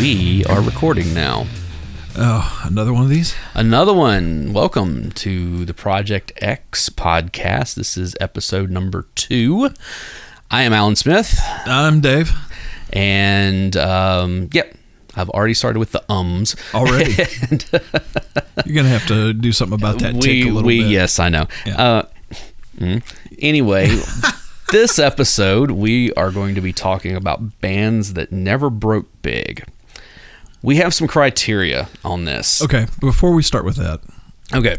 We are recording now. Oh, another one of these? Another one. Welcome to the Project X podcast. This is episode number 2. I am Alan Smith. I'm Dave. And, I've already started with the ums. Already? You're going to have to do something about that tick a little bit. Yes, I know. Yeah. Anyway, this episode, we are going to be talking about bands that never broke big. We have some criteria on this. Okay, before we start with that,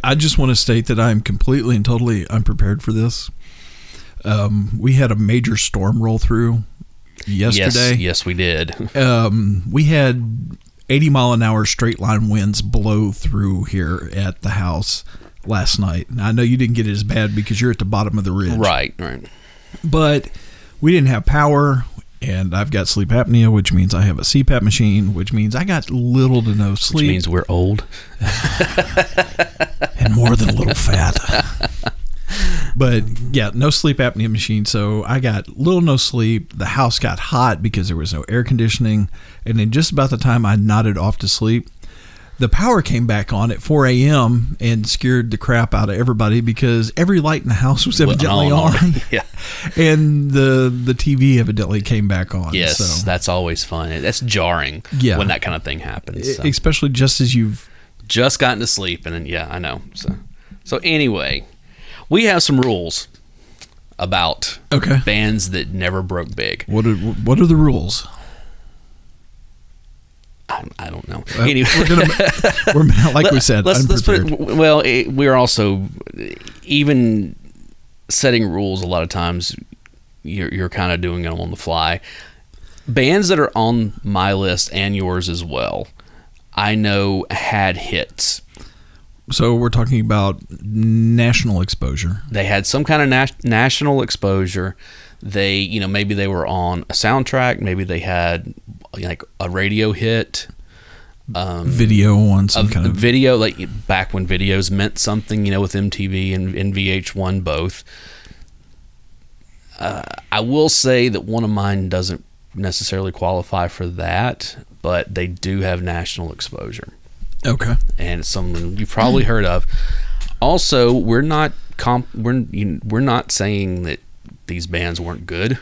I just want to state that I am completely and totally unprepared for this. We had a major storm roll through yesterday. Yes, we did. We had 80-mile-an-hour straight-line winds blow through here at the house last night. Now, I know you didn't get it as bad because you're at the bottom of the ridge. Right. But we didn't have power. And I've got sleep apnea, which means I have a CPAP machine, which means I got little to no sleep. Which means we're old. And more than a little fat. But yeah, no sleep apnea machine. So I got little no sleep. The house got hot because there was no air conditioning. And then just about the time I nodded off to sleep, the power came back on at 4 a.m. and scared the crap out of everybody because every light in the house was evidently on. Yeah. And the TV evidently came back on. Yes, so that's always fun. That's jarring when that kind of thing happens. So. Especially just as you've just gotten to sleep. And then, I know. So anyway, we have some rules about bands that never broke big. What are the rules? I don't know. Anyway, we're like we said, let's put it, we're also, even setting rules, a lot of times you're kind of doing them on the fly. Bands that are on my list and yours as well, I know had hits. So we're talking about national exposure. They had some kind of national exposure. They, maybe they were on a soundtrack. Maybe they had like a radio hit. Video on some kind of video, like back when videos meant something, with MTV and VH1 both. I will say that one of mine doesn't necessarily qualify for that, but they do have national exposure. Okay. And it's something you've probably heard of. Also, we're not saying that these bands weren't good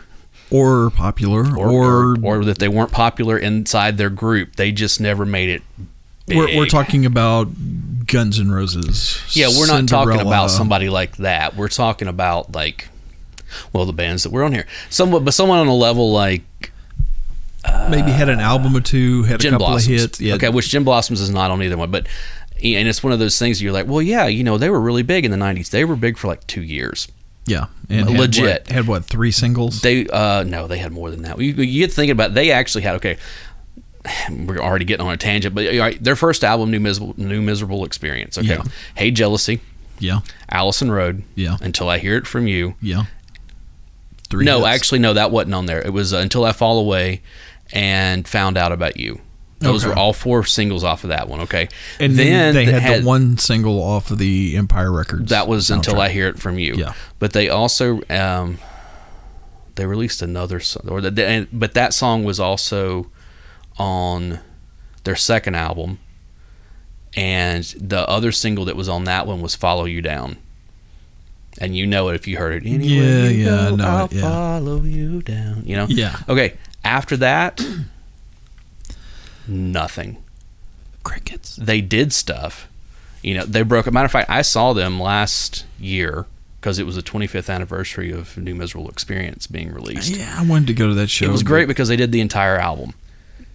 or popular or that they weren't popular inside their group. They just never made it big. We're talking about Guns N' Roses. Yeah, we're not Cinderella. talking about somebody like that. We're talking about the bands that we're on here. Someone on a level like maybe had an album or two, had Gin a couple Blossoms. of hits. Yeah. Okay, which Gin Blossoms is not on either one, but and it's one of those things you're like, well, yeah, they were really big in the 90s. They were big for like 2 years. Yeah, and legit had 3 singles? They no, they had more than that. You get thinking about it, they actually had we're already getting on a tangent, but their first album, New Miserable Experience. Okay, yeah. Hey Jealousy. Yeah. Allison Road. Yeah. Until I Hear It From You. Yeah. 3 hits. Actually, no, that wasn't on there. It was Until I Fall Away and Found Out About You. Those were all 4 singles off of that one, okay? And then they had the one single off of the Empire Records. That was soundtrack. Until I Hear It From You. Yeah. But they also, they released another song, but that song was also on their second album. And the other single that was on that one was Follow You Down. And you know it if you heard it. Anyway, I know I'll it, yeah. follow you down. Yeah. Okay, after that, nothing. Crickets. They did stuff. They broke. Matter of fact, I saw them last year because it was the 25th anniversary of New Miserable Experience being released. Yeah, I wanted to go to that show. It was great because they did the entire album.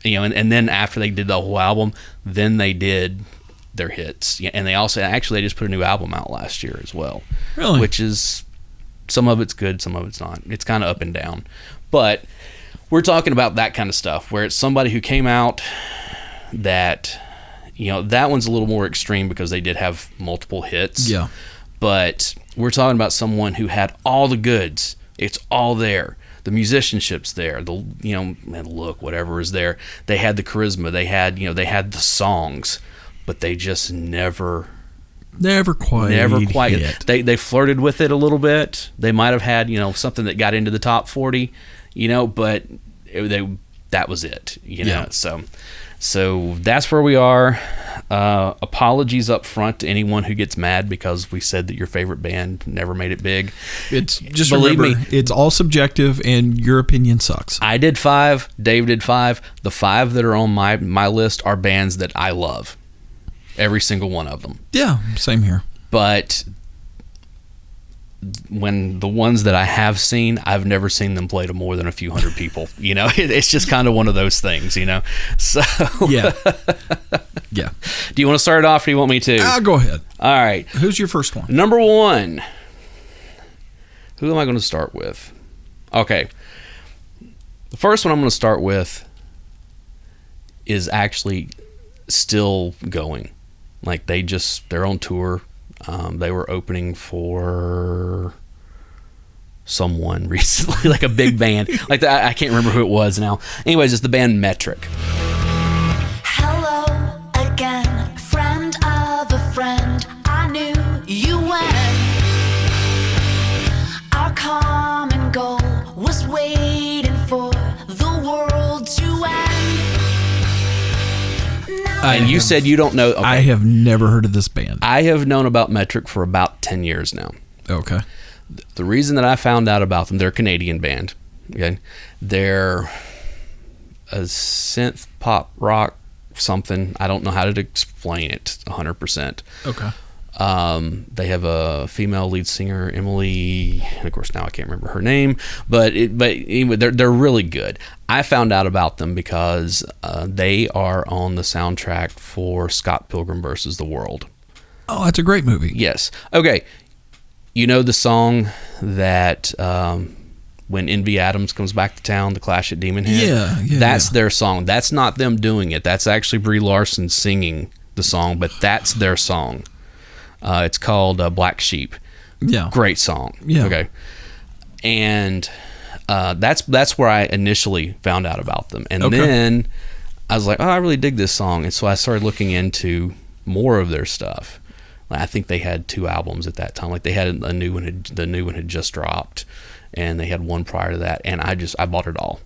And then after they did the whole album, then they did their hits. And they also they just put a new album out last year as well. Really? Which is, some of it's good, some of it's not. It's kind of up and down. But we're talking about that kind of stuff where it's somebody who came out that, that one's a little more extreme because they did have multiple hits. Yeah. But we're talking about someone who had all the goods. It's all there. The musicianship's there. The look, whatever is there. They had the charisma. They had the songs, but they just never quite hit. They flirted with it a little bit. They might have had something that got into the top 40, but that was it. So So that's where we are. Apologies up front to anyone who gets mad because we said that your favorite band never made it big. It's just Believe remember, me, it's all subjective, and your opinion sucks. I did 5. Dave did 5. The 5 that are on my list are bands that I love. Every single one of them. Yeah, same here. But when the ones that I have seen, I've never seen them play to more than a few hundred people. You know, it's just kind of one of those things, you know. So Yeah. Yeah. Do you want to start it off or do you want me to? Go ahead. All right. Who's your first one? Number 1. Who am I going to start with? Okay. The first one I'm going to start with is actually still going. Like they're on tour. They were opening for someone recently, like a big band. Like I can't remember who it was now. Anyways, it's the band Metric. Hello again, friend of a friend. I knew you when our common goal was waiting for the world to end. And you said you don't know. Okay. I have never heard of this band. I have known about Metric for about 10 years now. Okay. The reason that I found out about them, they're a Canadian band. Okay, they're a synth pop rock something. I don't know how to explain it 100%. Okay. They have a female lead singer, Emily, and of course now I can't remember her name, but anyway, they're really good. I found out about them because they are on the soundtrack for Scott Pilgrim vs. the World. Oh, that's a great movie. Yes. Okay. You know the song that when Envy Adams comes back to town, the Clash at Demon Head? Yeah. That's their song. That's not them doing it. That's actually Brie Larson singing the song, but that's their song. It's called Black Sheep. Yeah. Great song. Yeah. Okay. And that's where I initially found out about them. And then I was like, oh, I really dig this song. And so I started looking into more of their stuff. I think they had 2 albums at that time. Like they had a new one. The new one had just dropped, and they had one prior to that. And I bought it all.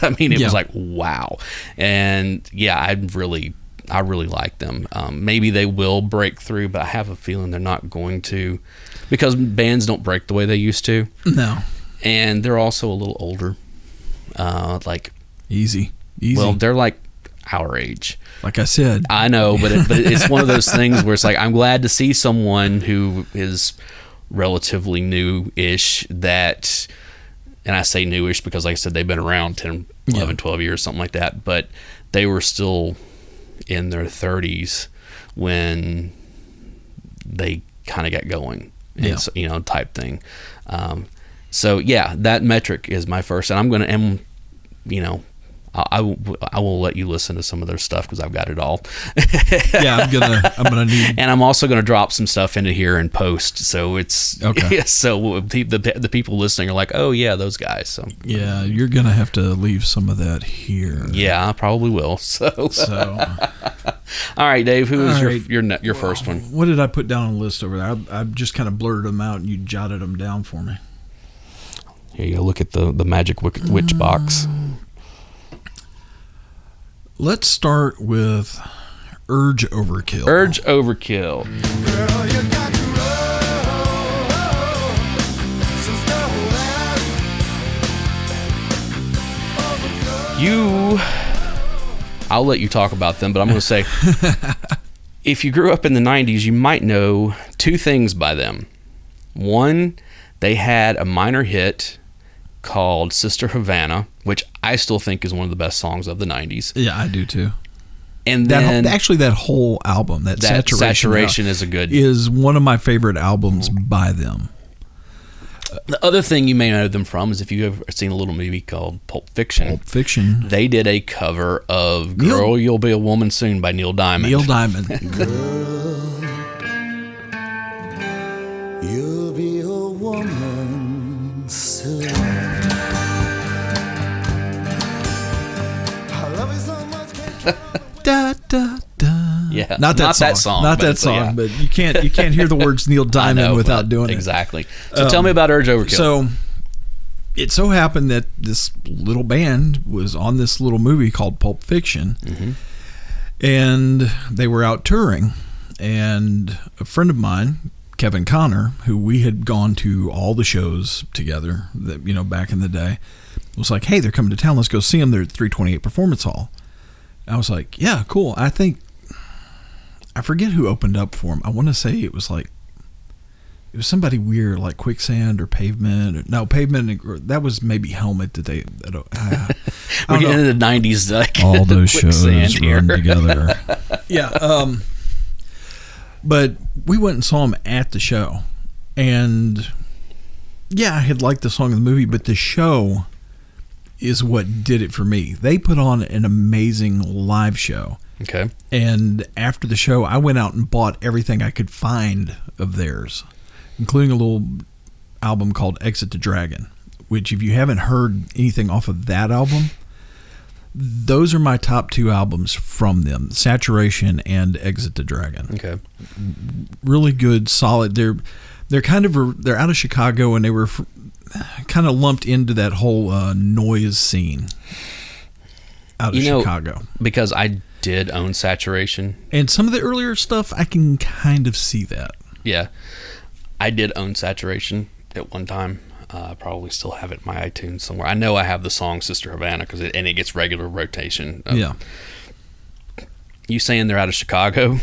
I mean, it was like, wow. And yeah, I really like them. Maybe they will break through, but I have a feeling they're not going to, because bands don't break the way they used to. No. And they're also a little older. Like Easy. well, they're like our age. Like I said. I know, but it's one of those things where it's like, I'm glad to see someone who is relatively new-ish that, and I say newish because like I said, they've been around 10, 11, 12 years, something like that, but they were still in their 30s when they kind of got going, and so, you know, type thing. So yeah, that Metric is my first, and I'm going to, you know, I will let you listen to some of their stuff because I've got it all. Yeah, I'm gonna need. And I'm also gonna drop some stuff into here and post, so it's okay. So the people listening are like, oh yeah, those guys. So yeah, you're gonna have to leave some of that here. Yeah, I probably will. So. All right, Dave. Who is your first one? What did I put down on the list over there? I just kind of blurted them out, and you jotted them down for me. Here you go. Look at the magic witch box. Let's start with Urge Overkill. Urge Overkill. Girl, you got to roll, since I'll let you talk about them, but I'm going to say, if you grew up in the 90s, you might know 2 things by them. One, they had a minor hit called Sister Havana, which I still think is one of the best songs of the 90s. Yeah, I do too. And then that whole album, that Saturation is one of my favorite albums by them. The other thing you may know them from is if you've ever seen a little movie called Pulp Fiction. Pulp Fiction. They did a cover of Girl, You'll Be a Woman Soon by Neil Diamond. Neil Diamond. Girl, you'll be a woman soon. I love you so much. Da, da, da. Yeah, not that song. Not that song. Yeah. But you can't hear the words Neil Diamond without doing it. Exactly. So tell me about Urge Overkill. So it so happened that this little band was on this little movie called Pulp Fiction, and they were out touring. And a friend of mine, Kevin Connor, who we had gone to all the shows together, that back in the day, was like, "Hey, they're coming to town. Let's go see them. They're at 328 Performance Hall." I was like, "Yeah, cool." I forget who opened up for him. I want to say it was somebody weird, like Quicksand or Pavement. Pavement. That was maybe Helmet that they. We're getting into the 90s, like all those shows here. run together. Yeah. But we went and saw him at the show, and I had liked the song in the movie, but the show is what did it for me. They put on an amazing live show. Okay. And after the show, I went out and bought everything I could find of theirs, including a little album called Exit the Dragon, which if you haven't heard anything off of that album, those are my top 2 albums from them, Saturation and Exit the Dragon. Okay. Really good, solid. They're out of Chicago, and they were kind of lumped into that whole noise scene out of Chicago. Because I did own Saturation. And some of the earlier stuff, I can kind of see that. Yeah. I did own Saturation at one time. I probably still have it in my iTunes somewhere. I know I have the song Sister Havana and it gets regular rotation. Yeah. You saying they're out of Chicago?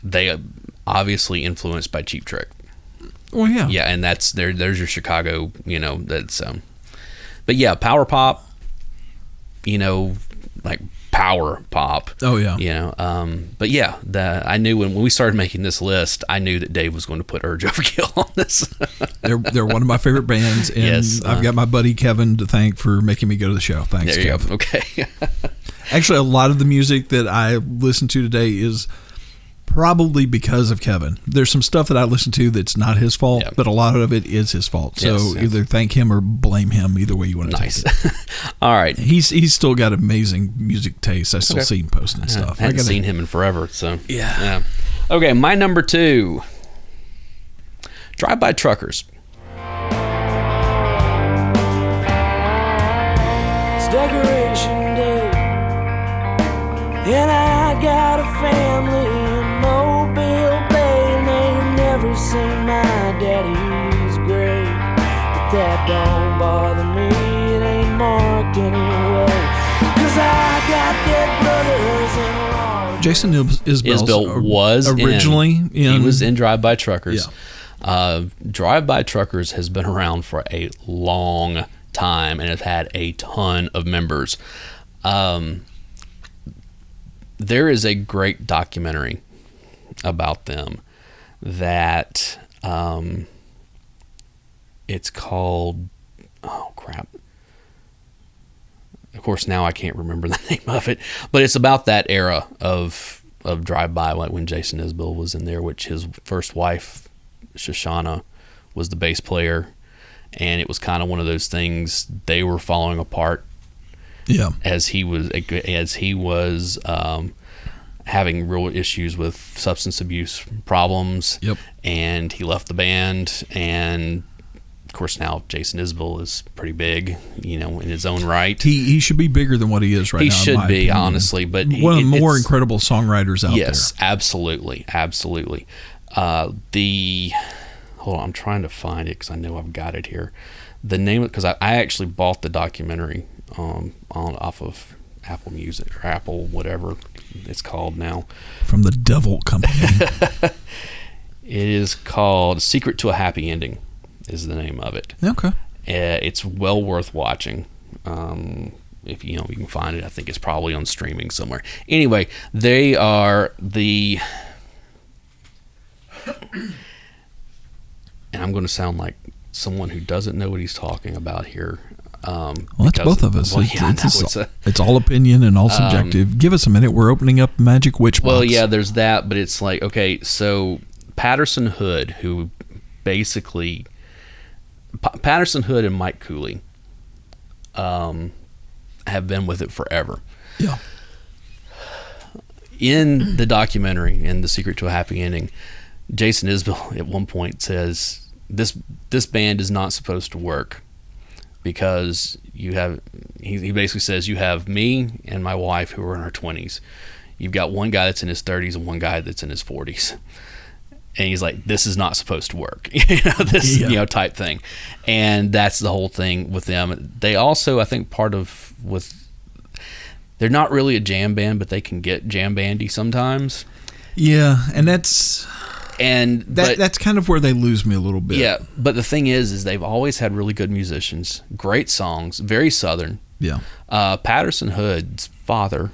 They obviously influenced by Cheap Trick. Well, yeah. Yeah, and there's your Chicago, that's but yeah, power pop, like power pop. Oh yeah. But yeah, I knew when we started making this list, I knew that Dave was going to put Urge Overkill on this. they're one of my favorite bands, and yes, I've got my buddy Kevin to thank for making me go to the show. Thanks, there you Kev. go. Okay. Actually, a lot of the music that I listen to today is probably because of Kevin. There's some stuff that I listen to that's not his fault, but a lot of it is his fault. So Yes. either thank him or blame him. Either way you want to Nice. take it. All right. He's still got amazing music taste. I still see him posting stuff. I haven't seen him in forever, so Yeah. Okay, my number 2, Drive-By Truckers. It's Decoration Day, and I got a family in Mobile Bay, and they never seen my daddy's grave. But that don't bother me, it ain't marked anyway, 'cause I got dead brothers in law. Jason Isbell was originally he was in Drive-By Truckers. Yeah. Drive-By Truckers has been around for a long time and have had a ton of members. There is a great documentary about them that it's called, oh crap, of course now I can't remember the name of it, but it's about that era of Drive-By, like when Jason Isbell was in there, which his first wife Shoshana was the bass player, and it was kind of one of those things, they were falling apart as he was having real issues with substance abuse problems. And he left the band, and of course now Jason Isbell is pretty big, in his own right. He should be bigger than what he is right now. He should be, opinion. honestly, but one of the more incredible songwriters out there. Yes, absolutely. Hold on, I'm trying to find it because I know I've got it here. The name, because I actually bought the documentary off of Apple Music or Apple whatever it's called now. From the Devil Company. It is called Secret to a Happy Ending is the name of it. Okay. It's well worth watching. If you can find it, I think it's probably on streaming somewhere. Anyway, they are the... And I'm going to sound like someone who doesn't know what he's talking about here. Well, that's both of us. Well, yeah, it's all opinion and all subjective. Give us a minute. We're opening up Magic Witch Box. Well, yeah, there's that, but it's like, okay, so Patterson Hood, who basically... Patterson Hood and Mike Cooley have been with it forever. Yeah. In the documentary, in The Secret to a Happy Ending, Jason Isbell at one point says, this band is not supposed to work because you have he basically says you have me and my wife who are in our 20s. You've got one guy that's in his 30s and one guy that's in his 40s. And he's like, this is not supposed to work, type thing. And that's the whole thing with them. They also, I think, they're not really a jam band, but they can get jam bandy sometimes. Yeah, and that's kind of where they lose me a little bit. Yeah, but the thing is they've always had really good musicians, great songs, very Southern. Yeah. Patterson Hood's father,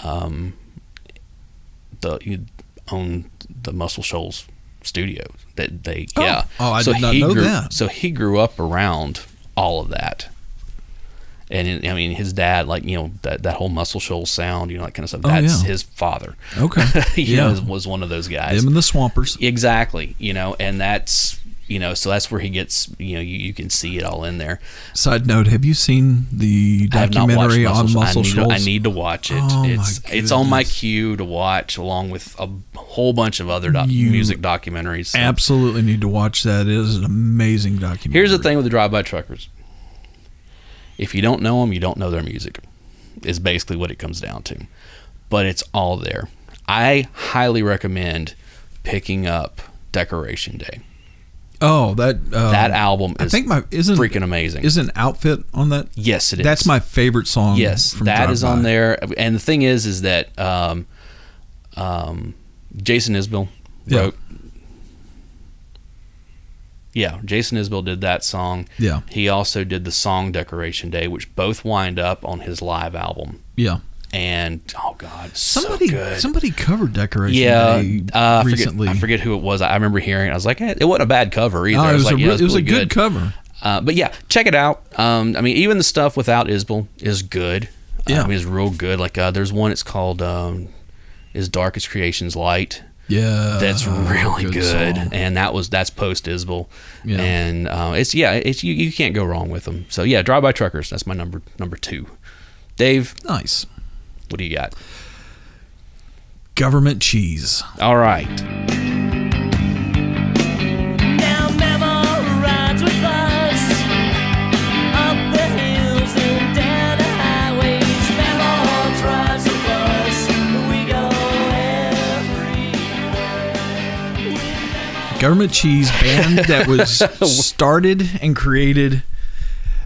he owned the Muscle Shoals studio. I did not know that. So he grew up around all of that. And his dad, that whole Muscle Shoals sound, that kind of stuff. That's his father. Okay. Was one of those guys. Him and the Swampers. Exactly. And that's, so that's where he gets, you can see it all in there. Side note, have you seen the documentary on Muscle Shoals? I need to watch it. Oh, it's on my queue to watch along with a whole bunch of other music documentaries. So. Absolutely need to watch that. It is an amazing documentary. Here's the thing with the Drive-By Truckers. If you don't know them, you don't know their music, is basically what it comes down to. But it's all there. I highly recommend picking up Decoration Day. Oh, that album is freaking amazing. Isn't Outfit on that? Yes, it is. That's my favorite song. Yes, from that Drive-By. is on there. And the thing is that Jason Isbell wrote. Yeah, Jason Isbell did that song. Yeah. He also did the song Decoration Day, which both wind up on his live album. Yeah. And, oh, God, so good. Somebody covered Decoration Day recently. I forget who it was. I remember hearing it. I was like, it wasn't a bad cover either. No, it was a good cover. But, yeah, check it out. Even the stuff without Isbell is good. Yeah. It's real good. There's one, it's called As Dark as Creation's Light. Yeah, that's really good, song. And that's post Isbell, yeah. And it's you can't go wrong with them. So yeah, Drive-By Truckers. That's my number 2. Dave, nice. What do you got? Government Cheese. All right. Now Mama rides with us up the hills and down the highways. Mama drives the bus. We go everywhere. Government Cheese, band that was started and created.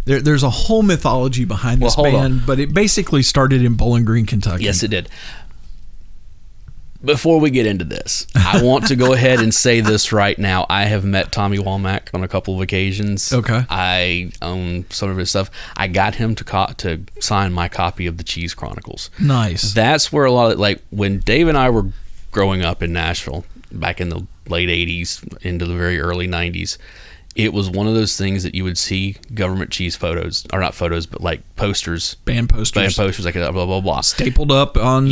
There's a whole mythology behind this band, but it basically started in Bowling Green, Kentucky. Yes, it did. Before we get into this, I want to go ahead and say this right now. I have met Tommy Womack on a couple of occasions. Okay. I own some of his stuff. I got him to sign my copy of the Cheese Chronicles. Nice. That's where a lot of, when Dave and I were growing up in Nashville, back in the late 80s into the very early 90s, it was one of those things that you would see government cheese photos, or not photos, but posters. Band posters, like blah, blah, blah. Stapled up on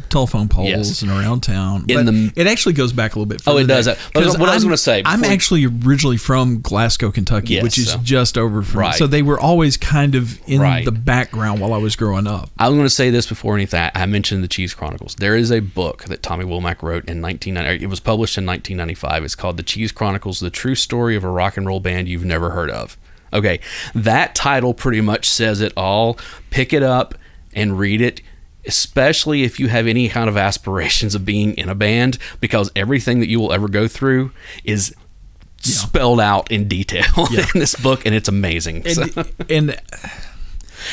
telephone poles yes. and around town. It actually goes back a little bit further. Oh, it does. Because what I was going to say. I'm actually originally from Glasgow, Kentucky, which is just over from. Right. So they were always kind of in the background while I was growing up. I was going to say this before anything. I mentioned the Cheese Chronicles. There is a book that Tommy Womack wrote in 1990. It was published in 1995. It's called The Cheese Chronicles: The True Story of a Rock and Roll Band You've Never Heard of. Okay, that title pretty much says it all. Pick it up and read it, especially if you have any kind of aspirations of being in a band, because everything that you will ever go through is spelled out in detail in this book, and it's amazing. And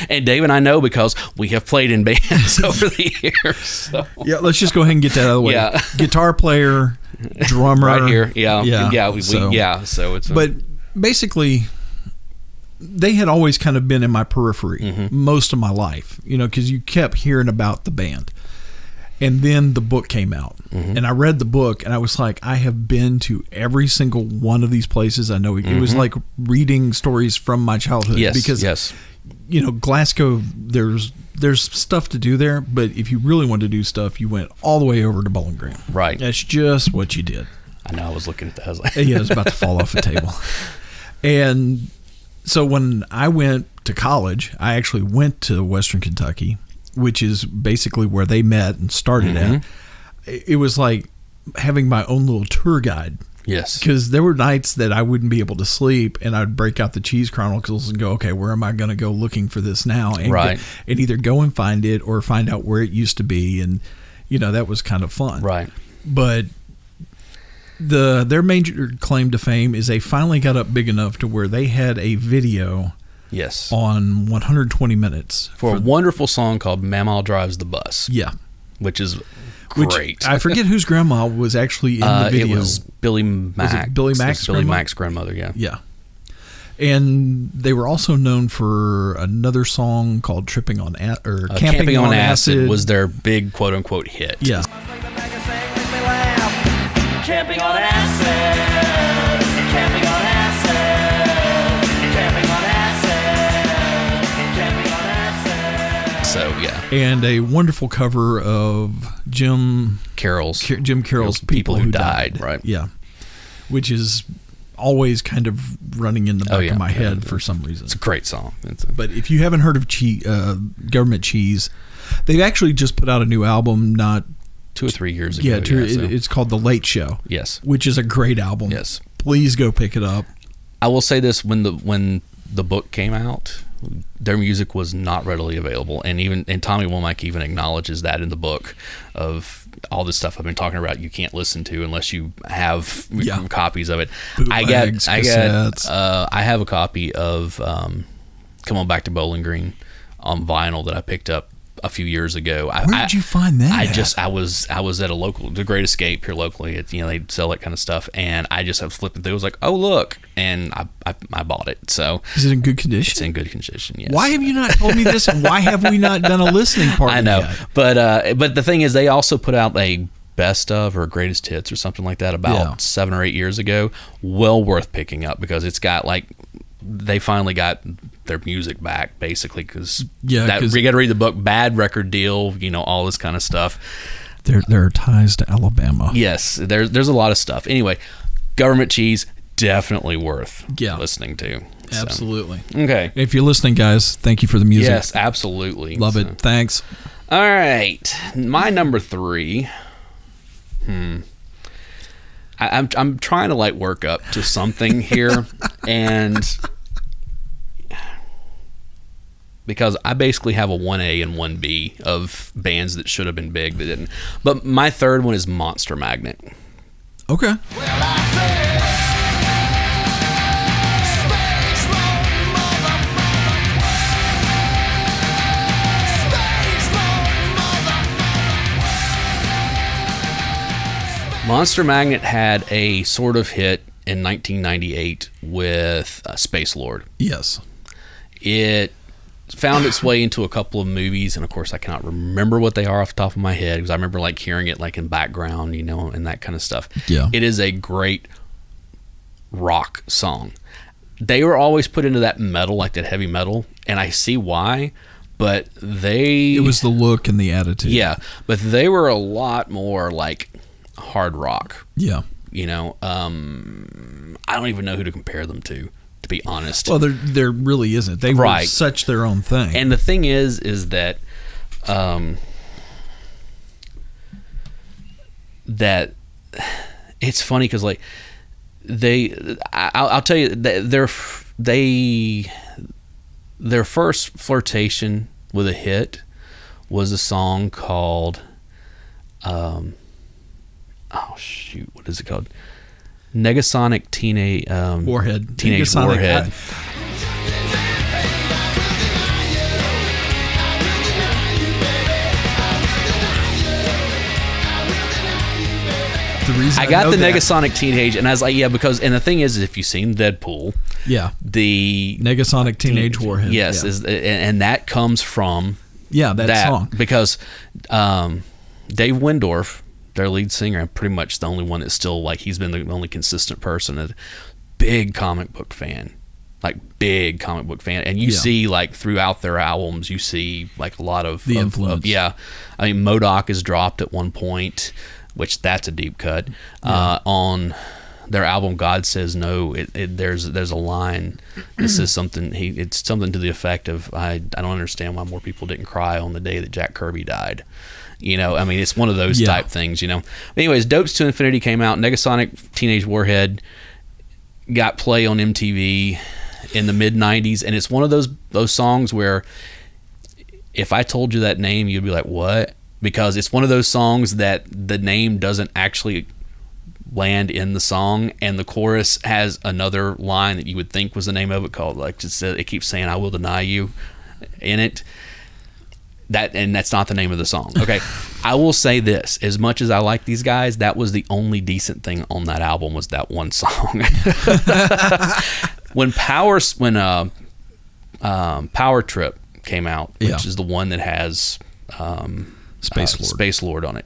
Dave and I know because we have played in bands over the years. So. Yeah, let's just go ahead and get that out of the way. Yeah. Guitar player, drummer, right here. So it's. But basically, they had always kind of been in my periphery most of my life, because you kept hearing about the band. And then the book came out, and I read the book, and I was like, I have been to every single one of these places. I know it was like reading stories from my childhood. Yes, because Glasgow, there's stuff to do there, but if you really wanted to do stuff, you went all the way over to Bowling Green. Right. That's just what you did. I know. I was looking at that. I was like, it was about to fall off the table. And so when I went to college, I actually went to Western Kentucky, which is basically where they met and started at. It was like having my own little tour guide Yes. Because there were nights that I wouldn't be able to sleep, and I'd break out the Cheese Chronicles and go, okay, where am I going to go looking for this now? And Right. and either go and find it or find out where it used to be. And, that was kind of fun. Right. But their major claim to fame is they finally got up big enough to where they had a video Yes. on 120 minutes. For a wonderful song called Mamaw Drives the Bus, Yeah. which is Which great. I forget whose grandma was actually in the video. It was Billy Mack. Billy Mack's Billy grandma? Mack's grandmother, yeah. Yeah. And they were also known for another song called "Tripping on Camping on Acid was their big quote-unquote hit. Yeah. Camping on acid, camping on acid, camping on acid, camping on acid. So, yeah. And a wonderful cover of Jim Carol's Carroll's "People Who Died." right. Yeah. Which is always kind of running in the back yeah. of my Yeah. head for some reason. It's a great song. But if you haven't heard of Government Cheese, they've actually just put out a new album. Not 2 or 3 years ago. yeah, so- it's called The Late Show. Yes. Which is a great album. Yes. Please go pick it up. I will say this: when the book came out, their music was not readily available, and Tommy Womack even acknowledges that in the book of all this stuff I've been talking about. You can't listen to unless you have Yeah. copies of it. Bootlegs, cassettes. I have a copy of "Come On Back to Bowling Green" on vinyl that I picked up a few years ago. Where did you find that? I was at the Great Escape here locally. They sell that kind of stuff, and I just have flipping through. I was like, oh look, and I bought it. So Is it in good condition? it's in good condition. Yes. Why have you not told me this? And why have we not done a listening party? I know, yet? but the thing is, they also put out a best of or greatest hits or something like that about 7 or 8 years ago. Well worth picking up because it's got they finally got their music back basically because you got to read the book. Bad record deal, all this kind of stuff. There are ties to Alabama. Yes, there's a lot of stuff. Anyway, Government Cheese definitely worth listening to. So. Absolutely. Okay. If you're listening, guys, thank you for the music. Yes, absolutely. Love it. Thanks. All right, my number 3. I'm trying to work up to something here, and because I basically have a 1A and 1B of bands that should have been big that didn't. But my third one is Monster Magnet. Okay. Monster Magnet had a sort of hit in 1998 with Space Lord. Yes. It found its way into a couple of movies, and of course I cannot remember what they are off the top of my head because I remember hearing it in background, and that kind of stuff. Yeah. It is a great rock song. They were always put into that metal, that heavy metal, and I see why, but it was the look and the attitude. Yeah, but they were a lot more hard rock. Yeah. I don't even know who to compare them to be honest. Well, there really isn't. They were such their own thing. And the thing is that that it's funny because I'll tell you that their first flirtation with a hit was a song called what is it called? Negasonic Warhead. Teenage Negasonic, Warhead. The reason I got know the that- Negasonic Teenage, and I was like, yeah, because, and the thing is, if you've seen Deadpool, Yeah. the Negasonic Teenage Warhead. yes, Yeah. and that comes from that song. because Dave Windorf, their lead singer, and pretty much the only one that's still he's been the only consistent person, a big comic book fan, and you see throughout their albums, you see a lot of The influence. I mean, MODOK is dropped at one point, which that's a deep cut. On their album God Says No, there's a line that says something. It's something to the effect of I don't understand why more people didn't cry on the day that Jack Kirby died. I mean, it's one of those Yeah. type things, But anyways, Dopes to Infinity came out. Negasonic Teenage Warhead got play on MTV in the mid 90s, and it's one of those songs where if I told you that name, you'd be like, what? Because it's one of those songs that the name doesn't actually land in the song, and the chorus has another line that you would think was the name of it, called like just it keeps saying "I will deny you" in it. That's not the name of the song. Okay, I will say this: as much as I like these guys, that was the only decent thing on that album was that one song. when Power Trip came out, which is the one that has Space Lord on it,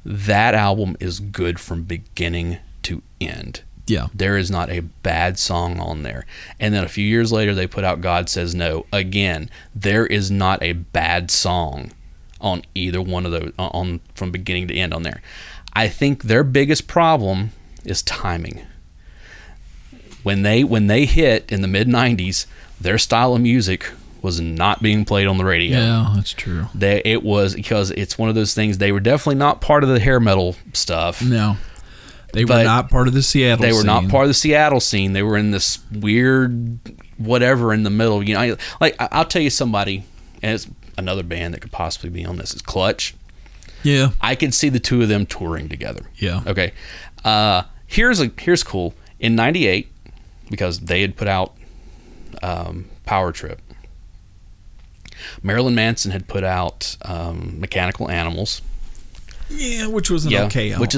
that album is good from beginning to end. Yeah. There is not a bad song on there. And then a few years later, they put out God Says No. Again, there is not a bad song on either one of those, from beginning to end on there. I think their biggest problem is timing. When they hit in the mid-90s, their style of music was not being played on the radio. Yeah, that's true. It was because it's one of those things. They were definitely not part of the hair metal stuff. No. They were But not part of the Seattle They were scene. not part of the Seattle scene. They were in this weird whatever in the middle. I'll tell you somebody, and it's another band that could possibly be on this, is Clutch. Yeah. I could see the two of them touring together. Yeah. Okay. Here's cool. In '98, because they had put out Power Trip, Marilyn Manson had put out Mechanical Animals. Yeah, which was an okay album.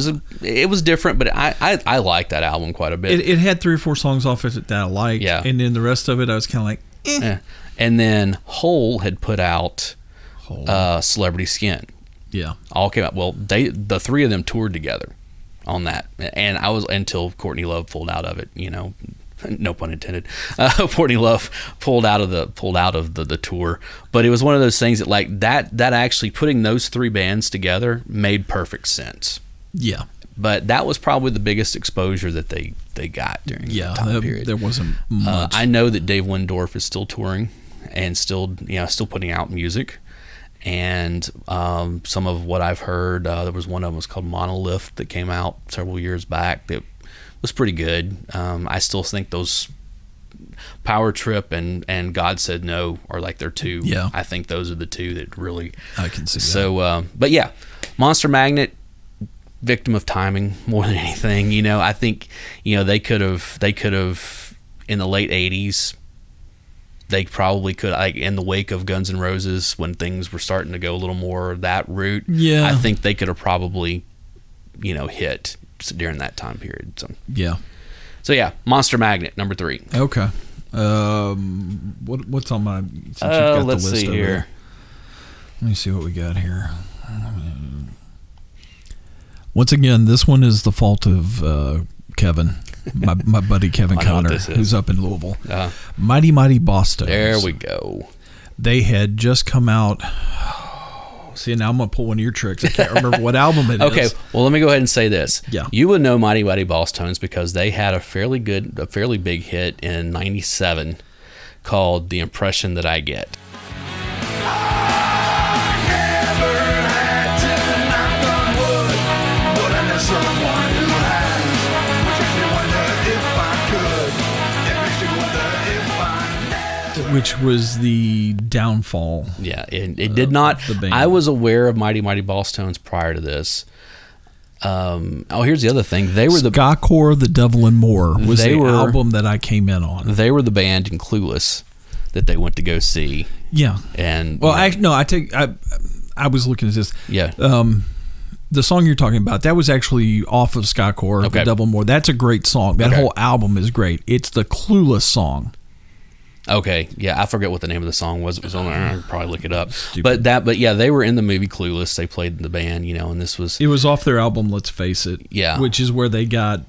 It was different, but I liked that album quite a bit. It had 3 or 4 songs off it that I liked. Yeah. And then the rest of it, I was kind of like, eh. Yeah. And then Hole had put out Celebrity Skin. Yeah. All came out. Well, the three of them toured together on that, and I was until Courtney Love pulled out of it. No pun intended. Courtney Love pulled out of the tour, but it was one of those things that like that actually putting those three bands together made perfect sense. Yeah. But that was probably the biggest exposure that they got during that time period. There wasn't much. I know that Dave Windorf is still touring and still putting out music. And some of what I've heard, there was one of them was called Monolith that came out several years back that was pretty good. I still think those Power Trip and God Said No are like their two. Yeah. I think those are the two that really. I can see that. So, but yeah, Monster Magnet, victim of timing more than anything. I think they could have in the late '80s. They probably could, like in the wake of Guns N' Roses, when things were starting to go a little more that route. Yeah. I think they could have probably, hit during that time period. So yeah, Monster Magnet, number 3. Okay. What's on my? Since you've got Let's the list see over here. there. Let me see what we got here. Once again, this one is the fault of Kevin, my buddy Kevin I know what Connor, this is. who's up in Louisville. Mighty Mighty Boss Tones. There we go. They had just come out. See, now I'm gonna pull one of your tricks. I can't remember what album it is. Okay, well, let me go ahead and say this. Yeah. You would know Mighty Mighty Boss Tones because they had a fairly big hit in '97 called "The Impression That I Get." Which was the downfall. Yeah, it did not. The band. I was aware of Mighty Mighty Boss Tones prior to this. Here's the other thing. They were Skycore, The Devil and More was the album that I came in on. They were the band in Clueless that they went to go see. Yeah. And I was looking at this. Yeah. The song you're talking about, that was actually off of Skycore, Okay. The Devil and More. That's a great song. That whole album is great. It's the Clueless song. Okay, yeah, I forget what the name of the song was. It was on there. I could probably look it up. But yeah, they were in the movie Clueless. They played in the band, and this was. It was off their album, Let's Face It. Yeah. Which is where they got.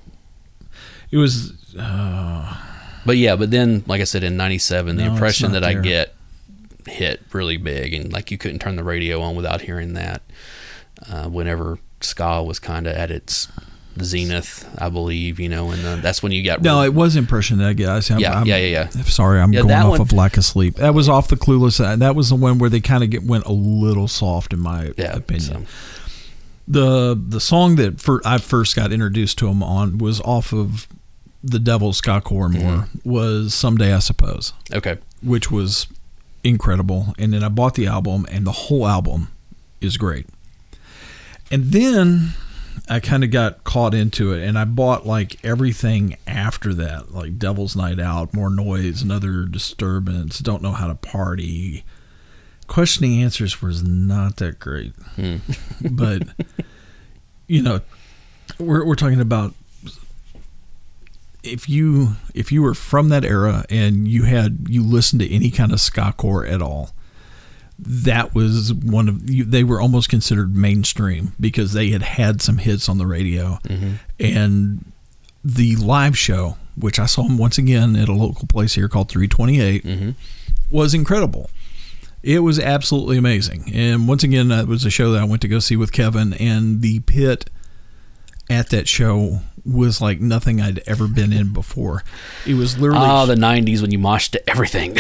It was. But then, like I said, in '97, The No, Impression it's not That I there. Get hit really big, and like you couldn't turn the radio on without hearing that. Whenever ska was kind of at its Zenith, I believe, and that's when you got No, it was Impression Egg, guys. Yeah. Sorry, I'm going that off one- of Lack of Sleep. That was off the Clueless. That was the one where they kind of went a little soft, in my opinion. The song that I first got introduced to them on was off of The Devil's Scott Cormore, was Someday I Suppose, Okay. which was incredible. And then I bought the album, and the whole album is great. And then I kind of got caught into it, and I bought like everything after that, like Devil's Night Out, More Noise, Another Disturbance, Don't Know How to Party. Questioning Answers was not that great. But, we're talking about if you were from that era and you listened to any kind of ska-core at all, that was they were almost considered mainstream because they had some hits on the radio. And the live show, which I saw them once again at a local place here called 328, was incredible. It was absolutely amazing. And once again, that was a show that I went to go see with Kevin, and the pit at that show was like nothing I'd ever been in before. It was literally the 90s when you moshed to everything.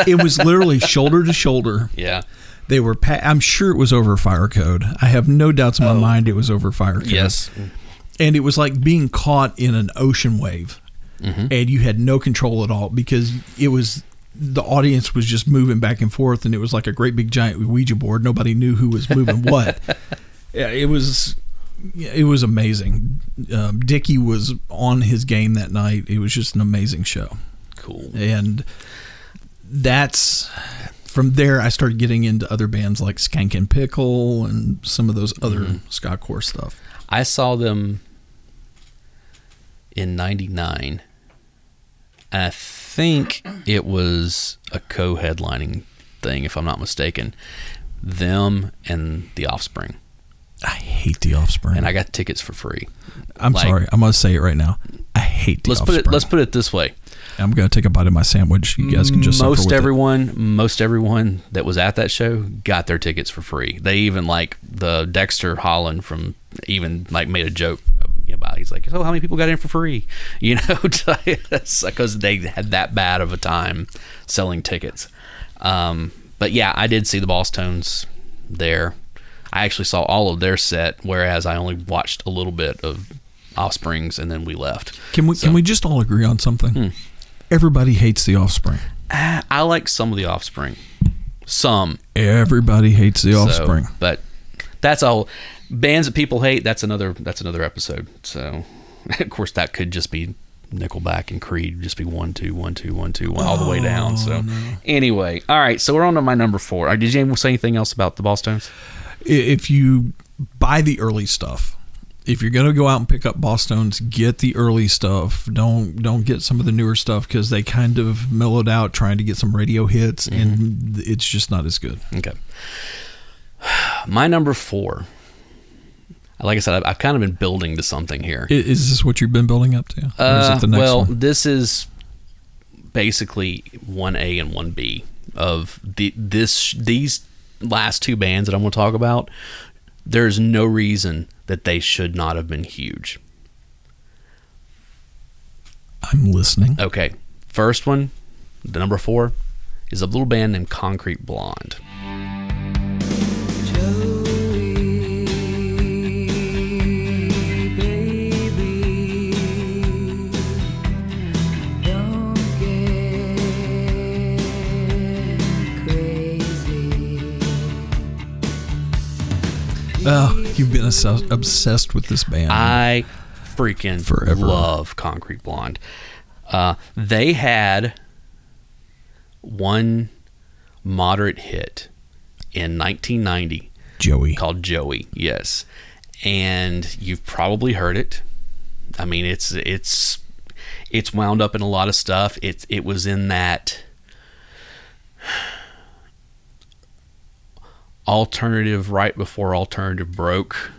it was literally shoulder to shoulder. Yeah. They were I'm sure it was over Fire Code. I have no doubts in my mind it was over Fire Code. Yes. And it was like being caught in an ocean wave, and you had no control at all because the audience was just moving back and forth, and it was like a great big giant Ouija board. Nobody knew who was moving what. Yeah, it was amazing. Dickie was on his game that night. It was just an amazing show. Cool. And from there I started getting into other bands like Skank and Pickle and some of those other ska-core stuff. I saw them in 99. And I think it was a co-headlining thing, if I'm not mistaken. Them and The Offspring. I hate The Offspring. And I got tickets for free. I'm sorry. I'm going to say it right now. I hate The Offspring. Let's put it this way. I'm going to take a bite of my sandwich. You guys can just suffer with most everyone that was at that show got their tickets for free. They even the Dexter Holland from made a joke about it. He's like, "Oh, how many people got in for free?" Because they had that bad of a time selling tickets. But yeah, I did see the Boss Tones there. I actually saw all of their set, whereas I only watched a little bit of Offspring's, and then we left. Can we just all agree on something? Everybody hates The Offspring. I like some of the Offspring. Some. Everybody hates The Offspring. But that's all. Bands that people hate, that's another episode. So, of course, that could just be Nickelback and Creed, just be 1, 2, 1, 2, 1, 2, 1, all the way down. So, Anyway, all right. So we're on to my number 4. Did you say anything else about the Boss Tones? If you buy the early stuff, if you're going to go out and pick up Boss Tones, get the early stuff. Don't get some of the newer stuff because they kind of mellowed out trying to get some radio hits, and it's just not as good. Okay. My number 4. Like I said, I've kind of been building to something here. Is this what you've been building up to? Or is it the next one? This is basically 1A and 1B of these last two bands that I'm going to talk about. There's no reason that they should not have been huge. I'm listening. Okay. First one, the number 4, is a little band named Concrete Blonde. Oh, you've been obsessed with this band. I freaking Forever. love Concrete Blonde. They had one moderate hit in 1990 Joey. called Joey, yes. And you've probably heard it. I mean, it's wound up in a lot of stuff. It was in that alternative right before alternative broke,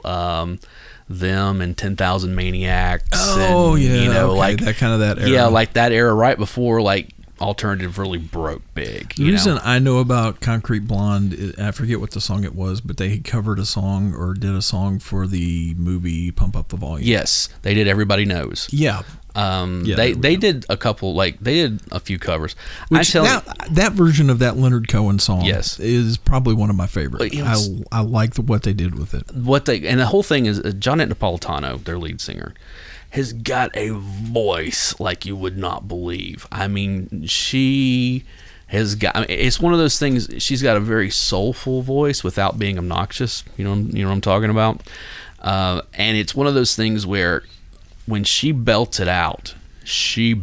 them and 10,000 Maniacs. Oh, and, yeah. Okay, like that kind of that era. Yeah, like that era right before, like alternative really broke big. The reason I know about Concrete Blonde, I forget what the song it was, but they covered a song or did a song for the movie Pump Up the Volume. Yes, they did. Everybody Knows. Yeah. They did a couple, like they did a few covers. Which that version of that Leonard Cohen song, Yes, is probably one of my favorites. I like what they did with it. And the whole thing is Johnette Napolitano, their lead singer, has got a voice like you would not believe. I mean, she has got. I mean, it's one of those things. She's got a very soulful voice without being obnoxious. You know what I'm talking about. And it's one of those things where, when she belts it out, she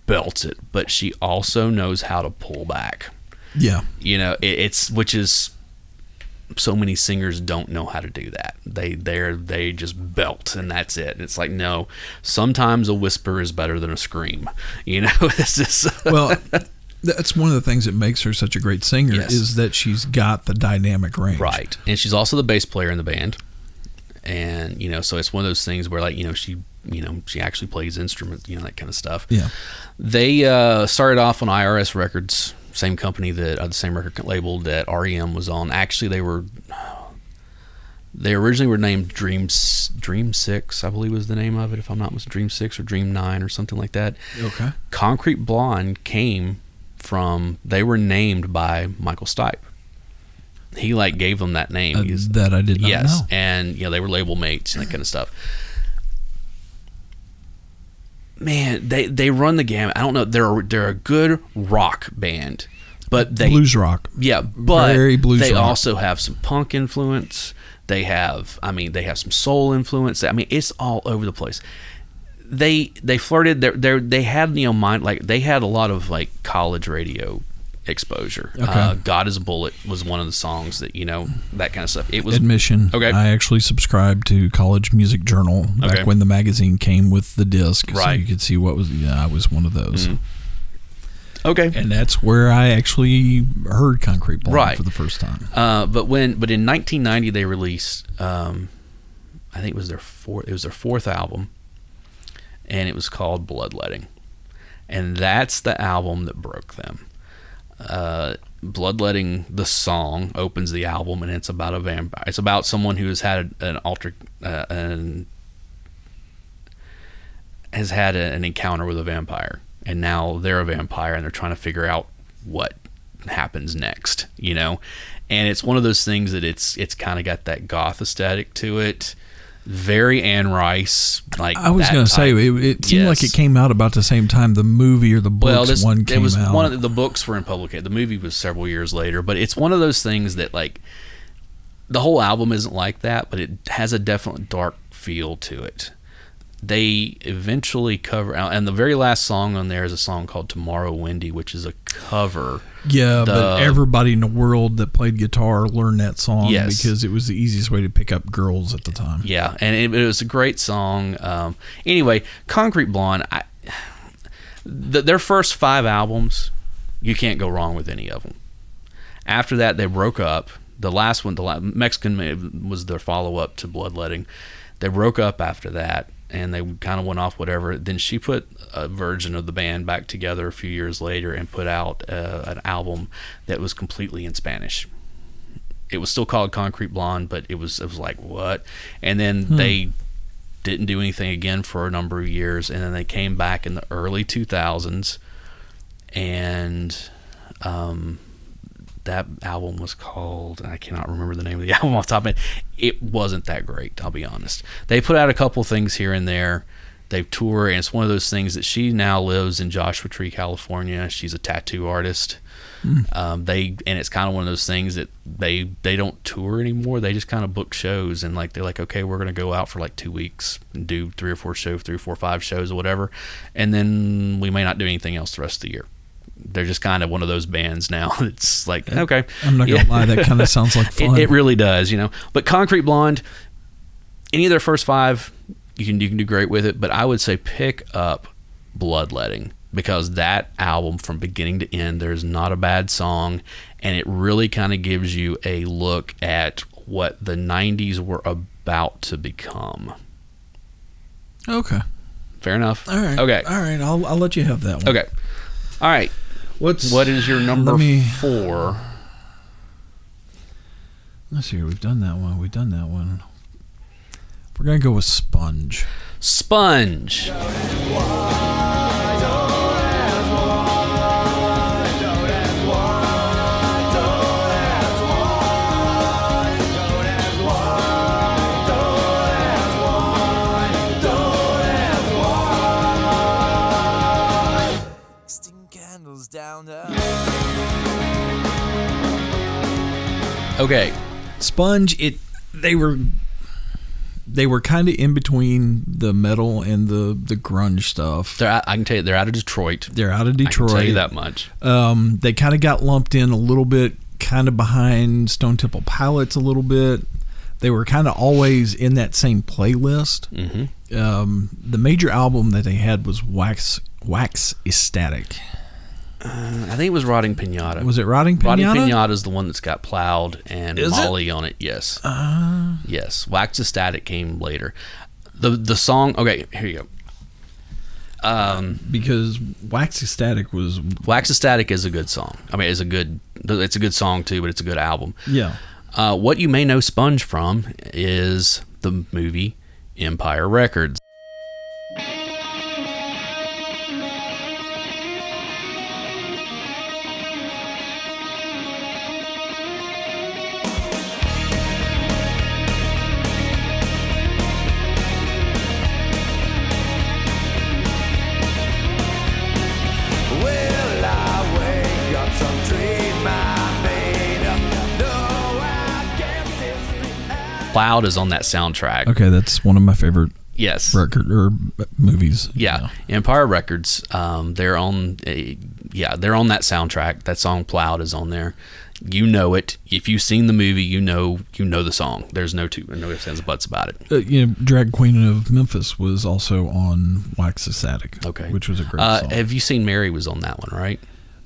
belts it, but she also knows how to pull back. Yeah. It's which is, so many singers don't know how to do that. They just belt and that's it. It's like, no, sometimes a whisper is better than a scream. It's just well, that's one of the things that makes her such a great singer, Yes. is that she's got the dynamic range. Right. And she's also the bass player in the band. And, so it's one of those things where, like, she actually plays instruments, that kind of stuff. Yeah. They started off on IRS Records, same company that the same record label that REM was on. Actually, they originally were named Dream 6, I believe was the name of it, if I'm not mistaken, Dream 6 or Dream 9 or something like that. Okay. Concrete Blonde came from, they were named by Michael Stipe. He gave them that name. That I did not know. And they were label mates and that kind of stuff. Man, they run the gamut. I don't know. They're a good rock band, but blues rock. Yeah, but very blues they rock. also have some punk influence. They have some soul influence. I mean, it's all over the place. They flirted. They had they had a lot of college radio exposure. Okay. God Is a Bullet was one of the songs that that kind of stuff. It was Admission. Okay. I actually subscribed to College Music Journal back Okay. when the magazine came with the disc, so Right. you could see what was. Yeah, I was one of those. Mm-hmm. Okay. And that's where I actually heard Concrete Blonde Right. for the first time. But in 1990 they released, I think it was their fourth album, and it was called Bloodletting, and that's the album that broke them. Bloodletting, the song, opens the album, and it's about a vampire. It's about someone who has had an encounter with a vampire, and now they're a vampire, and they're trying to figure out what happens next. And it's one of those things that it's kind of got that goth aesthetic to it. Very Anne Rice. I was going to say, it seemed like it came out about the same time the movie or the books came out. One of the books were in publication. The movie was several years later, but it's one of those things that the whole album isn't like that, but it has a definite dark feel to it. They eventually cover, and the very last song on there is a song called Tomorrow Windy, which is a cover. Yeah, but everybody in the world that played guitar learned that song because it was the easiest way to pick up girls at the time. Yeah, and it was a great song. Anyway, Concrete Blonde, their first 5 albums, you can't go wrong with any of them. After that, they broke up. The last one, Mexican, was their follow-up to Bloodletting. They broke up after that, and they kind of went off whatever. Then she put a version of the band back together a few years later and put out an album that was completely in Spanish. It was still called Concrete Blonde, but it was like, what? And then they didn't do anything again for a number of years, and then they came back in the early 2000s, and that album was called, I cannot remember the name of the album off the top of my head. It wasn't that great, I'll be honest. They put out a couple things here and there. They tour, and it's one of those things that she now lives in Joshua Tree, California. She's a tattoo artist. And it's kind of one of those things that they don't tour anymore. They just kind of book shows, and they're like, okay, we're going to go out for 2 weeks and do 3 or 4 shows, 3 or 4 or 5 shows or whatever, and then we may not do anything else the rest of the year. They're just kind of one of those bands now. It's like, okay. I'm not going to lie, that kind of sounds like fun. It really does, But Concrete Blonde, any of their first 5, you can do great with it. But I would say pick up Bloodletting, because that album from beginning to end, there's not a bad song, and it really kind of gives you a look at what the 90s were about to become. Okay. Fair enough? All right. Okay. All right. I'll let you have that one. Okay. All right. What is your number Let me- 4? Let's see. We've done that one. We're gonna go with Sponge. Sponge. Candles down there. Okay. Sponge. They were kind of in between the metal and the grunge stuff. I can tell you, they're out of Detroit. They're out of Detroit. I can tell you that much. They kind of got lumped in a little bit, kind of behind Stone Temple Pilots a little bit. They were kind of always in that same playlist. Mm-hmm. The major album that they had was Wax Ecstatic. I think it was Rotting Pinata. Was it Rotting Pinata? Rotting Pinata is the one that's got Plowed and Is it? Molly on it. Yes. Yes. Wax Ecstatic came later. The song. Okay, here you go. Because Wax Ecstatic was Wax Ecstatic is a good song. I mean, it's a good song too, but it's a good album. yeah. What you may know Sponge from is the movie Empire Records. Will I wake up some dream I made? No, I guess it's the end. Plowed is on that soundtrack. Okay, that's one of my favorite Yes. record or movies. Yeah, Empire Records. They're on that soundtrack. That song "Plowed" is on there. You know it. If you've seen the movie, you know the song. There's no ifs, ands, or buts about it. Drag Queen of Memphis was also on Wax Ecstatic. Okay, which was a great song. Have you seen Mary? Was on that one, right?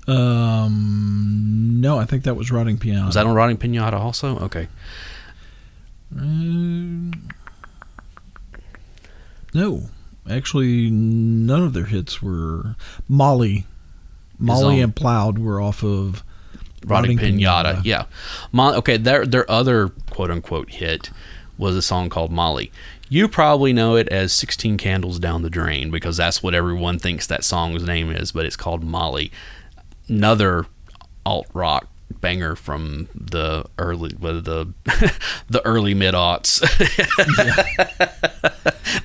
No, I think that was Rotting Piano. Was that on Rotting Pinata also? Okay. No, actually, none of their hits were. Molly and Plowed were off of Rotting Pinata. Yeah. Okay, their other quote unquote hit was a song called Molly. You probably know it as 16 Candles Down the Drain because that's what everyone thinks that song's name is, but it's called Molly. Another alt rock banger from the early the early mid-aughts.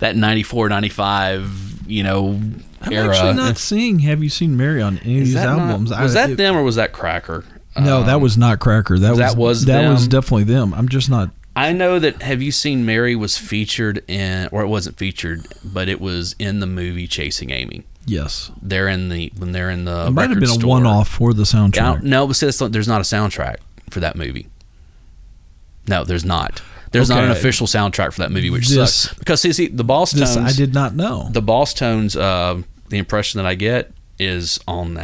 That 94, 95, I'm era. actually not seeing Have You Seen Mary on any of these albums. Was that them or was that Cracker? No, that was not Cracker. That was them? definitely them. I'm just not. I know that Have You Seen Mary was featured in, or it wasn't featured, but it was in the movie Chasing Amy. Yes, When they're in the it might have record been store. a one-off for the soundtrack. Yeah, no, but see, there's not a soundtrack for that movie. No, there's not. There's not an Okay. official soundtrack for that movie, which This- sucks. Because see, the Boss Tones. This I did not know. The Boss Tones. The impression that I get is in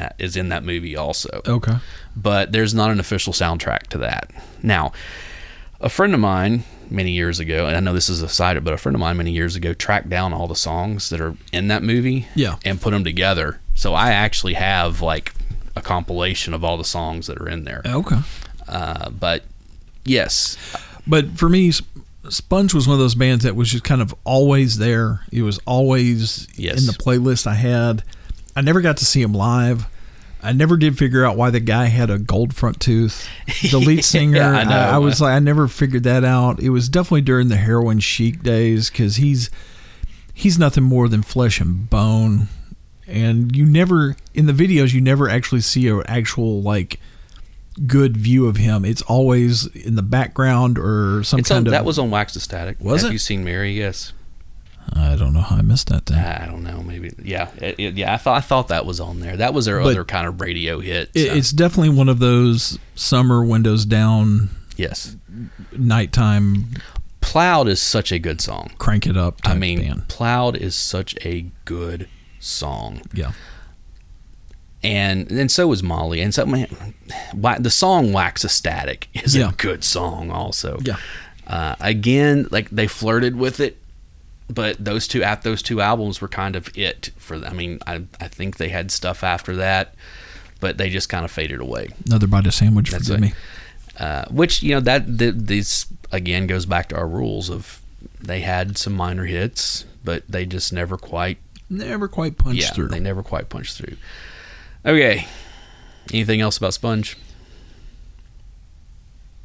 that movie also. Okay. But there's not an official soundtrack to that. Now, a friend of mine many years ago, and I know this is a side, but a friend of mine many years ago tracked down all the songs that are in that movie, Yeah. and put them together. So I actually have like a compilation of all the songs that are in there. Okay. But yes, But for me, Sponge was one of those bands that was just kind of always there. It was always Yes. in the playlist I had. I never got to see him live. I never did figure out why the guy had a gold front tooth. The lead singer, Yeah, I know. I was like, I never figured that out. It was definitely during the Heroin Chic days because he's nothing more than flesh and bone. And you never, in the videos, you never actually see an actual like good view of him. It's always in the background or some kind of. that was on Wax Ecstatic. Was Have it? you seen Mary? Yes. I don't know how I missed that thing. I don't know. Maybe. Yeah. I thought that was on there. That was their But other kind of radio hit. so. It's definitely one of those summer windows down, Yes. nighttime, Plowed is such a good song. crank it up type band. Plowed is such a good song. Yeah. And so is Molly. And so, man, the song Wax Ecstatic is Yeah. a good song also. Yeah. Again, like they flirted with it, but those two albums were kind of it for them. I mean, I think they had stuff after that but they just kind of faded away. Another bite of sandwich, That's forgive it. me. Which, this again goes back to our rules of they had some minor hits, but they just never quite punched through. They never quite punched through. Okay. Anything else about Sponge?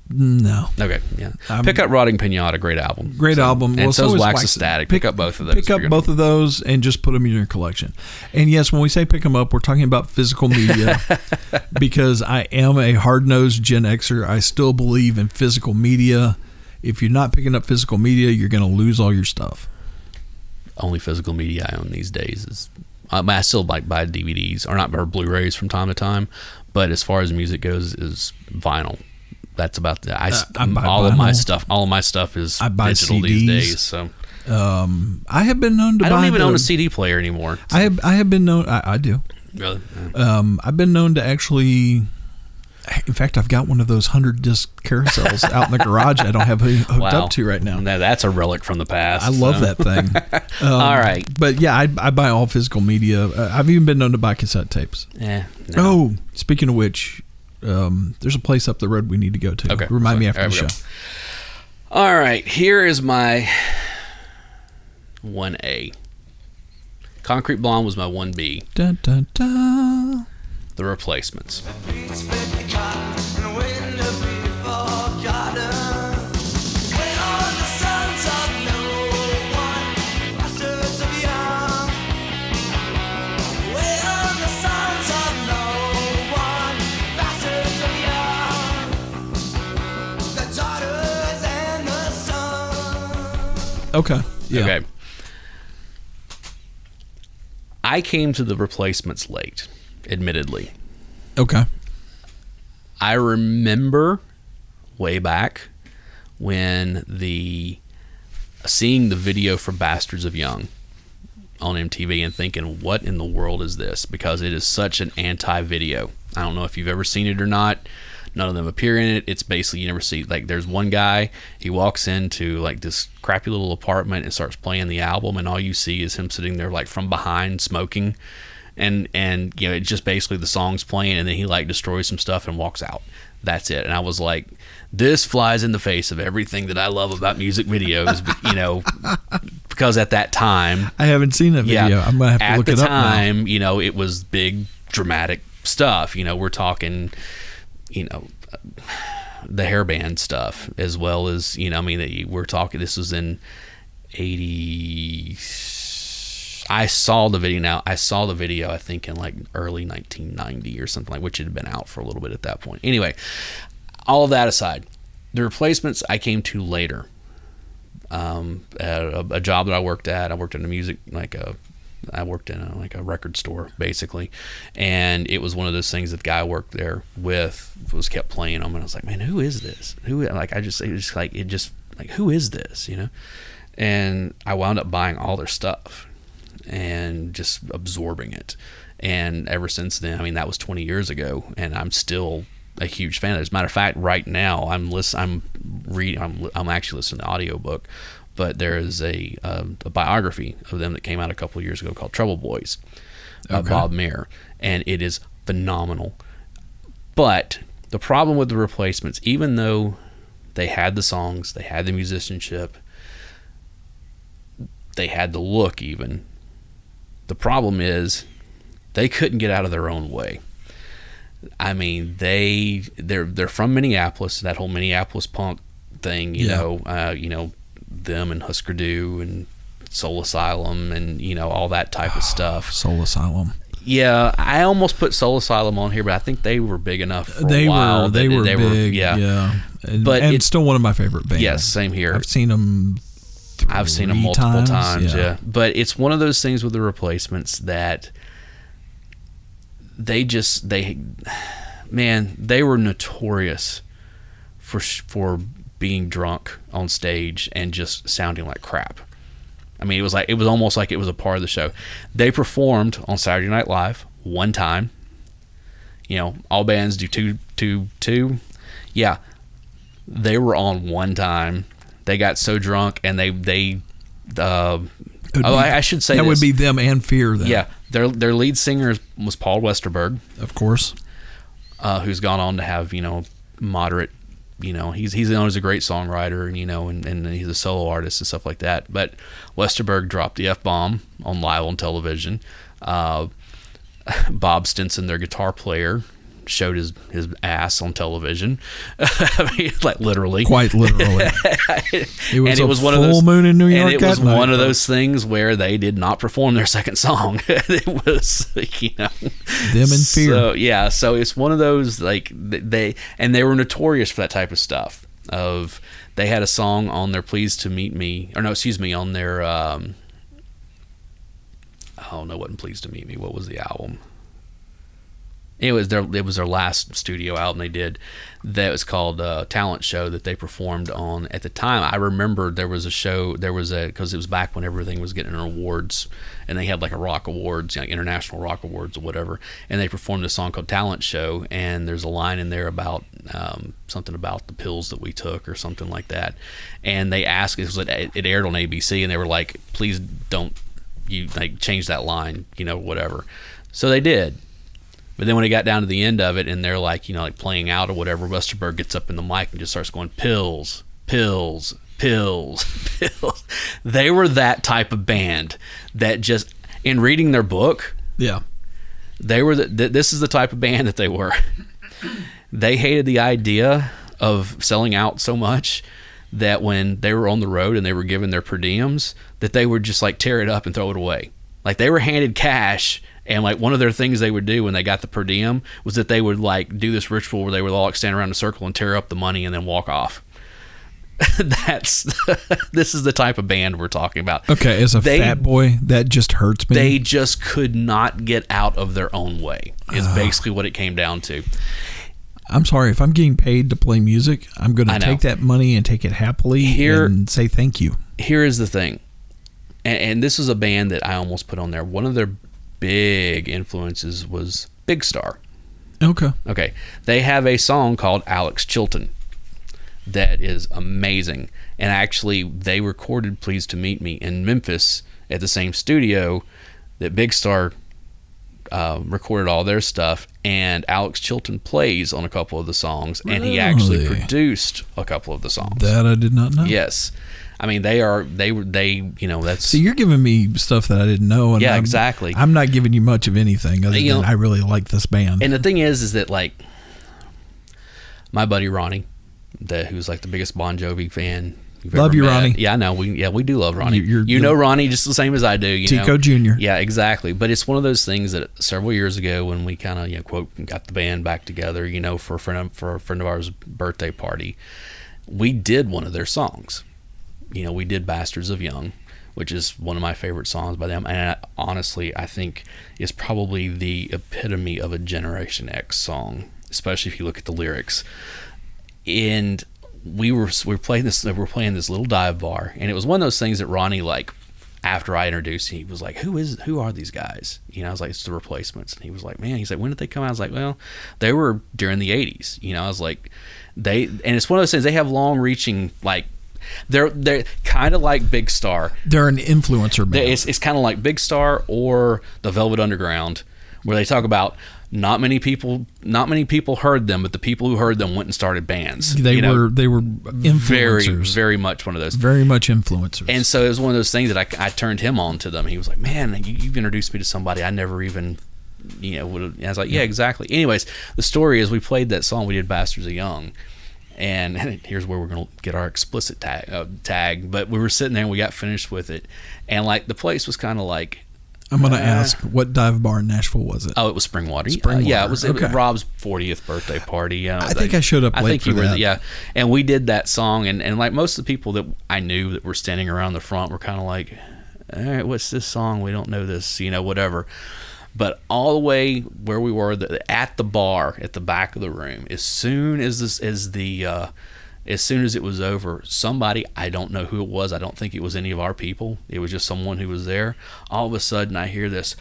No. Okay, yeah. Pick up Rotting Pinata, great album. Great album. And so is Wax of Static. Static. Pick up both of those. Pick up both of those and just put them in your collection. And yes, when we say pick them up, we're talking about physical media because I am a hard-nosed Gen Xer. I still believe in physical media. If you're not picking up physical media, you're going to lose all your stuff. Only physical media I own these days is I still buy DVDs or Blu-rays from time to time, but as far as music goes, is vinyl. That's about the all of my stuff is digital CDs. these days. So I have been known to. I buy don't even own a CD player anymore. I have been known. I do. Really? I've been known to actually. In fact, I've got one of those 100-disc carousels out in the garage. I don't have hooked up to right now. That's a relic from the past. I love that thing. All right, but yeah, I buy all physical media. I've even been known to buy cassette tapes. Yeah. No. Oh, speaking of which, there's a place up the road we need to go to. Okay. Remind me after All the right, show. All right, here is my 1A. Concrete Blonde was my 1B. Dun, dun, dun. The Replacements. Okay. Yeah. Okay. I came to the Replacements late, admittedly. Okay. I remember way back when seeing the video for Bastards of Young on MTV and thinking, what in the world is this? Because it is such an anti-video. I don't know if you've ever seen it or not. None of them appear in it. It's basically, you never see, like, there's one guy, he walks into like this crappy little apartment and starts playing the album, and all you see is him sitting there like from behind smoking, and you know, it's just basically the song's playing, and then he like destroys some stuff and walks out. That's it. And I was like, this flies in the face of everything that I love about music videos, you know, because at that time, I haven't seen that video. I'm gonna have to look it up now. At the time, you know, it was big dramatic stuff. You know, we're talking, you know, the hairband stuff, as well as, you know, I mean, we're talking, this was in 80. I saw the video, I think in like early 1990 or something, like, which had been out for a little bit at that point. Anyway, all of that aside, the Replacements I came to later. At a job that I worked at in a music, I worked in a record store, basically, and it was one of those things that the guy I worked there with kept playing them, and I was like, man, who is this? Who is this, you know? And I wound up buying all their stuff and just absorbing it. And ever since then, I mean, that was 20 years ago, and I'm still a huge fan. As a matter of fact, right now I'm actually listening to the audiobook. But there is a biography of them that came out a couple of years ago called Trouble Boys, Bob Mayer, and it is phenomenal. But the problem with the Replacements, even though they had the songs, they had the musicianship, they had the look even, the problem is they couldn't get out of their own way. I mean, they're from Minneapolis, that whole Minneapolis punk thing, you know, them and Husker Du and Soul Asylum and, you know, all that type of stuff. Soul Asylum. Yeah, I almost put Soul Asylum on here, but I think they were big enough for a while. They were big, yeah. And it's still one of my favorite bands. Yes, same here. I've seen them multiple times, yeah. But it's one of those things with the Replacements that they were notorious for being drunk on stage and just sounding like crap. I mean, it was almost like it was a part of the show. They performed on Saturday Night Live one time. You know, all bands do two. Yeah, they were on one time. They got so drunk and they Oh, I should say that would this. be them and Fear. Then, Yeah, their lead singer was Paul Westerberg, of course. who's gone on to have moderate. He's known as a great songwriter, and he's a solo artist and stuff like that. But Westerberg dropped the F-bomb on live on television. Bob Stinson, their guitar player, showed his ass on television. I mean, like literally, Quite literally. It was one full of those, moon in New York. and it was that night, one of folks. those things where they did not perform their second song. It was, Them and Fear. So yeah, so it's one of those like they were notorious for that type of stuff. They had a song on their "Pleased to Meet Me," or no, excuse me, on their oh no, it wasn't "Pleased to Meet Me." What was the album? It was their last studio album they did. That was called Talent Show that they performed on at the time. I remember there was a show. Because it was back when everything was getting awards, and they had like a rock awards, international rock awards or whatever. And they performed a song called Talent Show, and there's a line in there about something about the pills that we took or something like that. And they asked, it aired on ABC, and they were like, "Please don't change that line, whatever." So they did. But then when it got down to the end of it, and they're like playing out or whatever, Westerberg gets up in the mic and just starts going, "Pills, pills, pills, pills." They were that type of band that just, in reading their book, Yeah. they were this is the type of band that they were. They hated the idea of selling out so much that when they were on the road and they were given their per diems, that they would just like tear it up and throw it away. Like they were handed cash, and like one of their things they would do when they got the per diem was that they would like do this ritual where they would all like stand around in a circle and tear up the money and then walk off. This is the type of band we're talking about. Okay, as a fat boy, that just hurts me. They just could not get out of their own way, is basically what it came down to. I'm sorry, if I'm getting paid to play music, I'm going I to know. take that money and take it happily and say thank you. Here is the thing, and this is a band that I almost put on there. One of their big influences was Big Star. Okay, they have a song called Alex Chilton that is amazing, and actually they recorded "Pleased to Meet Me" in Memphis at the same studio that Big Star recorded all their stuff, and Alex Chilton plays on a couple of the songs, and he actually Really? produced a couple of the songs. That I did not know. Yes, I mean they that's See, you're giving me stuff that I didn't know. And Yeah, exactly. I'm not giving you much of anything other You than know- I really like this band. And the thing is that like my buddy Ronnie, who's like the biggest Bon Jovi fan you've Love ever you, met. Ronnie. Yeah, I know. We do love Ronnie. You're- You know Ronnie just the same as I do. You Tico know? Jr. Yeah, exactly. But it's one of those things that several years ago when we kind of quote got the band back together, for a friend of ours' birthday party, we did one of their songs. We did "Bastards of Young," which is one of my favorite songs by them, and honestly, I think is probably the epitome of a Generation X song, especially if you look at the lyrics. And we were playing this little dive bar, and it was one of those things that Ronnie, like, after I introduced him, he was like, who are these guys? I was like, it's the Replacements. And he was like, man, he's like, when did they come out? I was like, well, they were during the 80s. I was like, and it's one of those things, they have long reaching, like, they're kind of like Big Star. They're an influencer band. It's kind of like Big Star or the Velvet Underground, where they talk about not many people heard them, but the people who heard them went and started bands. They were very, influencers. very much one of those. Very much influencers. And so it was one of those things that I turned him on to them. He was like, man, you've introduced me to somebody I never even, and I was like, yeah, exactly. Anyways, the story is we played that song. We did "Bastards of Young." And here's where we're going to get our explicit tag. But we were sitting there and we got finished with it. And like the place was kind of like, I'm going to ask, what dive bar in Nashville was it? oh, it was Springwater. Springwater, Yeah, it was okay. Rob's 40th birthday party. I think I showed up I late think for you were, that. yeah. And we did that song, and like most of the people that I knew that were standing around the front were kind of like, all right, what's this song? We don't know this, whatever. But all the way where we were at the bar at the back of the room, as soon as it was over, somebody, I don't know who it was, I don't think it was any of our people, it was just someone who was there. All of a sudden I hear this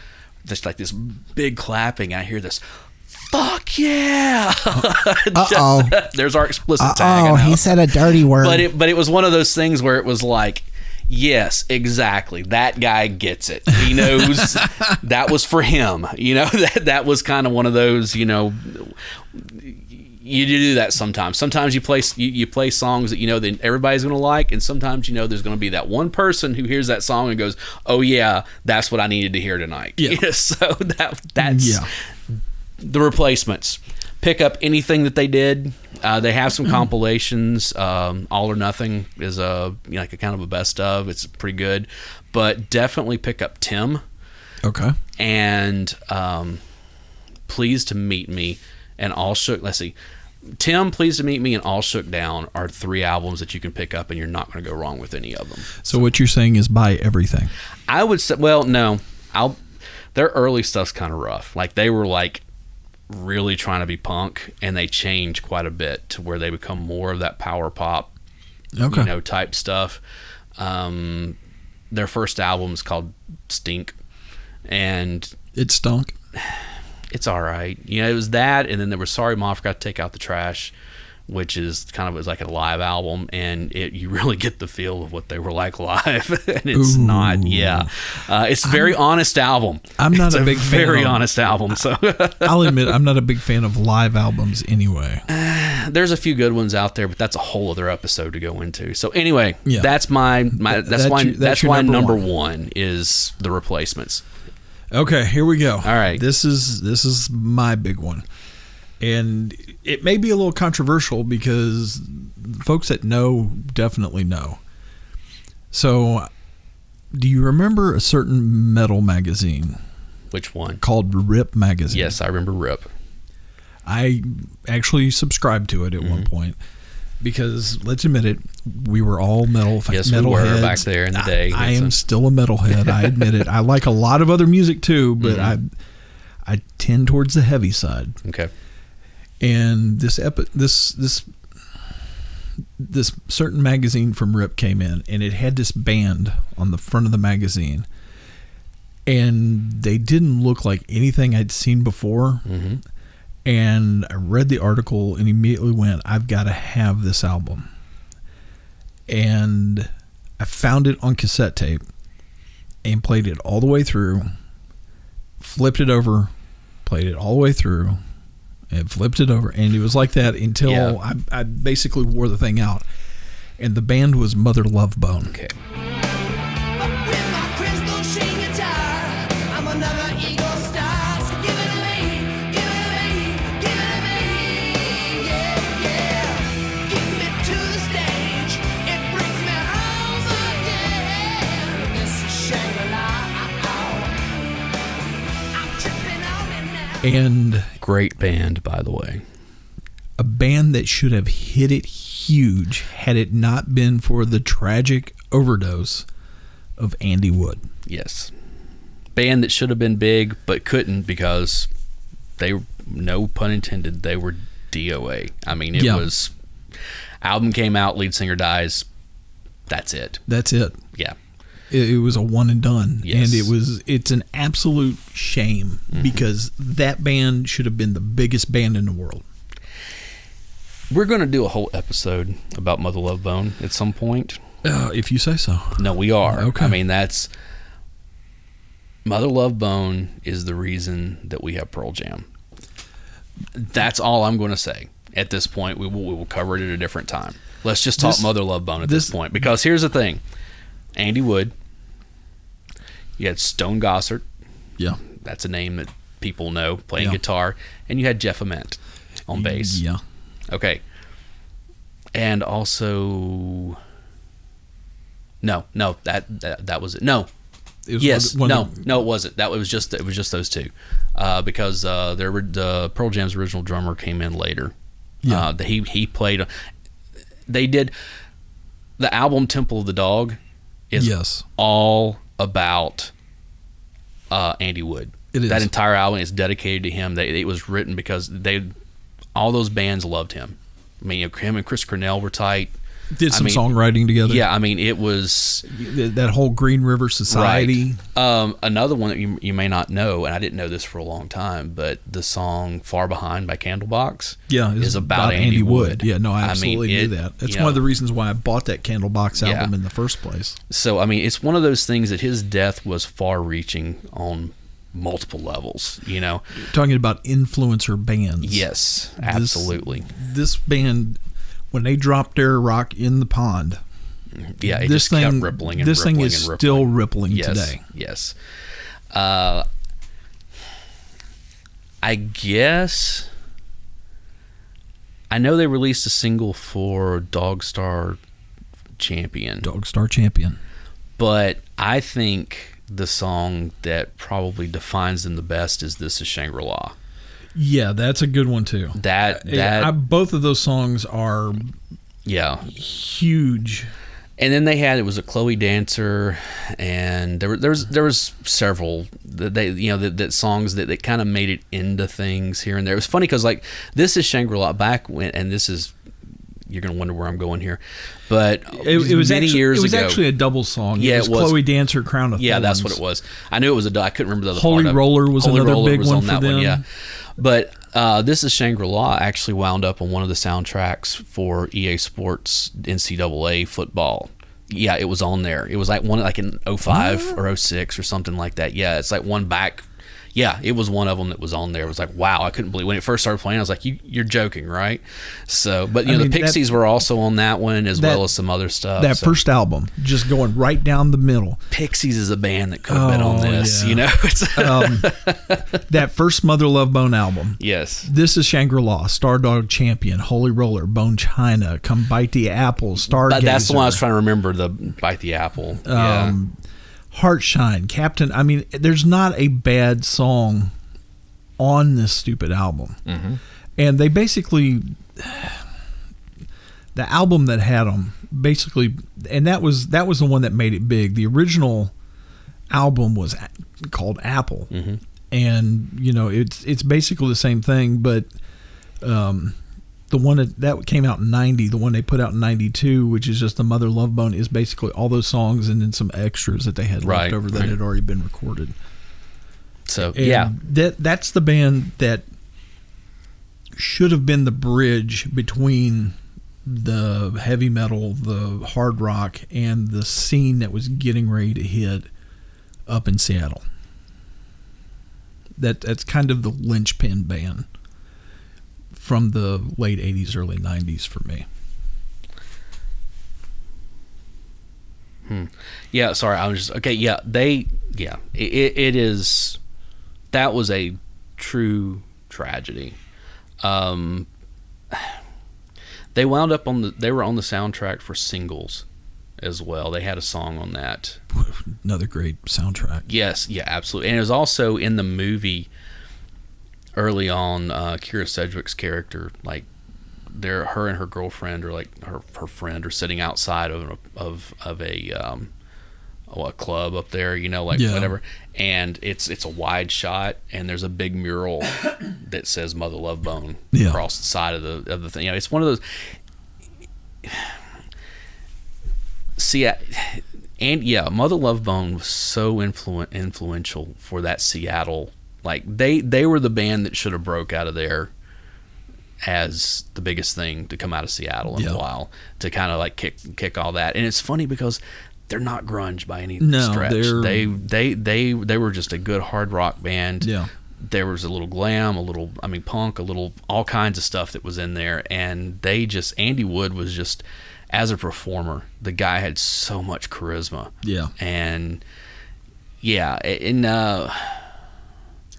like this big clapping. I hear this, fuck yeah. Uh-oh. There's our explicit tag. I know. He said a dirty word. But it was one of those things where it was like, Yes, exactly. That guy gets it. He knows that was for him. You know, that was kind of one of those, you know, you do that sometimes. Sometimes you play songs that you know that everybody's going to like, and sometimes you know there's going to be that one person who hears that song and goes, "Oh yeah, that's what I needed to hear tonight." Yeah. So that's the Replacements. Pick up anything that they did. They have some compilations. All or Nothing is like a kind of a best of. It's pretty good, but definitely pick up Tim. Okay. And Pleased to Meet Me and All Shook. Let's see. Tim, Pleased to Meet Me, and All Shook Down are 3 albums that you can pick up, and you're not going to go wrong with any of them. So what you're saying is buy everything. I would say, well, no. Their early stuff's kind of rough. Like, they were like really trying to be punk, and they change quite a bit to where they become more of that power pop, type stuff. Their first album is called Stink, and It stunk. it's all right. It was that, and then there was Sorry Ma Forgot to Take Out the Trash, which is kind of like a live album, and you really get the feel of what they were like live, and it's not. It's a very honest album. I'm not it's a big fan very of- honest album. So I'll admit I'm not a big fan of live albums anyway. there's a few good ones out there, but that's a whole other episode to go into. So anyway, Yeah. that's my that's your why number number one. one is the Replacements. Okay, here we go. All right. This is my big one. And it may be a little controversial because folks that know definitely know. So, do you remember a certain metal magazine Which one? called Rip Magazine? Yes, I remember Rip. I actually subscribed to it at one point because, let's admit it, we were all Yes, we were metalheads. back there in the day. I am still a metalhead. I admit it. I like a lot of other music too, but I tend towards the heavy side. Okay. And this certain magazine from Rip came in, and it had this band on the front of the magazine, and they didn't look like anything I'd seen before. Mm-hmm. And I read the article and immediately went, I've got to have this album. And I found it on cassette tape and played it all the way through, flipped it over, played it all the way through, and flipped it over. And it was like that until I basically wore the thing out. And the band was Mother Love Bone. Okay. With my crystal sheen guitar, I'm another eagle star. So give it to me, give it to me, give it to me. Yeah, yeah. Get me to the stage, it brings me home again. This is Shangri-La. I'm tripping on it now. And Great band, by the way. a band that should have hit it huge had it not been for the tragic overdose of Andy Wood. Yes. Band that should have been big but couldn't because they, no pun intended, they were DOA. I mean, it was, album came out, lead singer dies, that's it. That's it. Yeah. It was a one and done. Yes. And it's an absolute shame because that band should have been the biggest band in the world. We're going to do a whole episode about Mother Love Bone at some point. If you say so. No, we are. Okay. I mean, that's, Mother Love Bone is the reason that we have Pearl Jam. That's all I'm going to say at this point. We will cover it at a different time. Let's just talk Mother Love Bone at this point, because here's the thing. Andy Wood, you had Stone Gossard. Yeah. That's a name that people know, playing guitar. And you had Jeff Ament on bass. Yeah. Okay. And also, no, that was it. No. It was Yes. one No, of- it wasn't. It was just those two. Because the Pearl Jam's original drummer came in later. Yeah. He played. They did the album Temple of the Dog is all about Andy Wood. It is. That entire album is dedicated to him. It was written because all those bands loved him. I mean, him and Chris Cornell were tight. Did some I mean, songwriting together. Yeah, I mean, it was That whole Green River Society. right. Another one that you may not know, and I didn't know this for a long time, but the song "Far Behind" by Candlebox, Yeah, is about Andy Wood. Yeah, no, I absolutely knew it- that. That's you one of know, the reasons why I bought that Candlebox Yeah. album in the first place. So I mean, it's one of those things that his death was far-reaching on multiple levels. You know, Talking about influencer bands. yes, absolutely. This band, when they dropped their rock in the pond, Yeah, it this just kept thing, rippling and this rippling thing is and rippling. still rippling Yes, today. yes. I guess I know they released a single for Dogstar Champion, Dogstar Champion. but I think the song that probably defines them the best is "This Is Shangri-La." Yeah, that's a good one too. That Both of those songs are yeah. huge. And then it was a Chloe Dancer, and there was several that songs that kind of made it into things here and there. It was funny because like "This Is Shangri-La" back when, and this is, you're gonna wonder where I'm going here, but It was many actually, years it was ago. actually a double song. Yeah, it was it was. Chloe Dancer, Crown of Thorns. Yeah, that's what it was. I knew it was I couldn't remember the other Holy part of it. Roller was Holy another Roller big was one on for that them. yeah. But "This Is Shangri-La" actually wound up on one of the soundtracks for EA Sports NCAA football. Yeah, it was on there. It was like one like in 05 or 06 or something like that. Yeah, it's like one back. Yeah, it was one of them that was on there. It was like, wow, I couldn't believe when it first started playing. I was like, you're joking, right? So, but I mean, the Pixies were also on that one as well as some other stuff. That so. first album, just going right down the middle. Pixies is a band that could have been on Oh, this. yeah. You know, it's That first Mother Love Bone album. yes. This Is Shangri-La, Stardog Champion, Holy Roller, Bone China, Come Bite the Apple, Stargazer. But that's the one I was trying to remember. The Bite the Apple. Yeah. Heartshine, Captain. I mean, there's not a bad song on this stupid album. Mm-hmm. And they basically, the album that had them, basically, and that was the one that made it big. The original album was called Apple. Mm-hmm. And, you know, it's basically the same thing, but the one that came out in 90, the one they put out in 92, which is just the Mother Love Bone, is basically all those songs and then some extras that they had left Right, over that right. had already been recorded. So And yeah, that's the band that should have been the bridge between the heavy metal, the hard rock, and the scene that was getting ready to hit up in Seattle. That's kind of the linchpin band from the late 80s, early 90s for me. yeah. Sorry, I was just okay. Yeah, it is. That was a true tragedy. They wound up they were on the soundtrack for Singles as well. They had a song on that. Another great soundtrack. Yes, yeah, absolutely. And it was also in the movie early on. Kira Sedgwick's character, like, her and her girlfriend, or like her friend, are sitting outside of a club up there, you know, like Yeah. whatever. And it's a wide shot, and there's a big mural that says "Mother Love Bone" Yeah. across the side of the thing. You know, it's one of those. See, and yeah, Mother Love Bone was so influential for that Seattle. Like they were the band that should have broke out of there as the biggest thing to come out of Seattle in Yeah. a while, to kind of like kick all that. And it's funny because they're not grunge by any No, stretch. they're- They were just a good hard rock band. Yeah. There was a little glam, punk, all kinds of stuff that was in there. And Andy Wood was just, as a performer, the guy had so much charisma. Yeah. And yeah,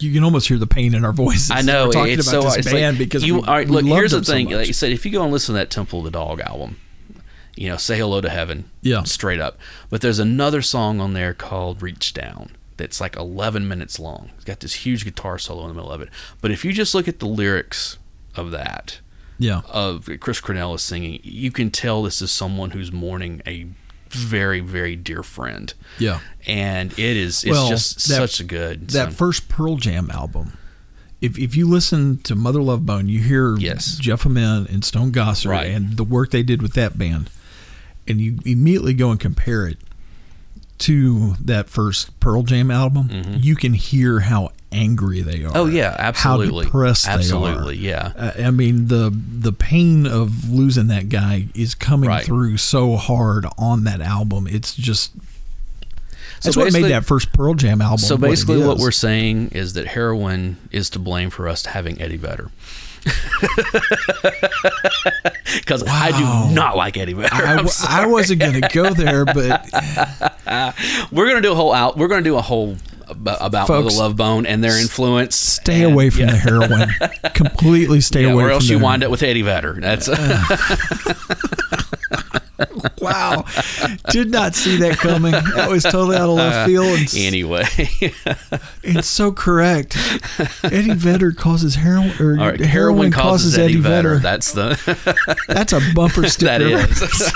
You can almost hear the pain in our voices. I know We're talking it's about so this it's band like, because you. we, All right, we look. loved Here's the them so thing. much. Like you said, if you go and listen to that Temple of the Dog album, you know, "Say Hello to Heaven," Yeah. straight up. But there's another song on there called "Reach Down" that's like 11 minutes long. It's got this huge guitar solo in the middle of it. But if you just look at the lyrics of that, Yeah. of Chris Cornell is singing, you can tell this is someone who's mourning a very, very dear friend. Yeah. And it's Well, just such a good. That first Pearl Jam album, if you listen to Mother Love Bone, you hear Yes. Jeff Ament and Stone Gossard Right. and the work they did with that band. and you immediately go and compare it to that first Pearl Jam album, you can hear how angry they are. Oh yeah, absolutely. How depressed absolutely, they are. yeah. I mean, the pain of losing that guy is coming Right. through so hard on that album. It's just that's what made basically- that first Pearl Jam album. So basically, what what it we're is. saying is that heroin is to blame for us having Eddie Vedder. Because I do not like Eddie Vedder. I wasn't going to go there, but We're gonna do a whole about Folks, the Love Bone and their influence. stay away from the heroin. Completely stay away or from else the you wind up with Eddie Vedder. That's Wow. Did not see that coming. That was totally out of left field. And anyway. it's so correct. Eddie Vedder causes heroin, or All right, heroin causes Eddie Vedder. That's the That's a bumper sticker. that is.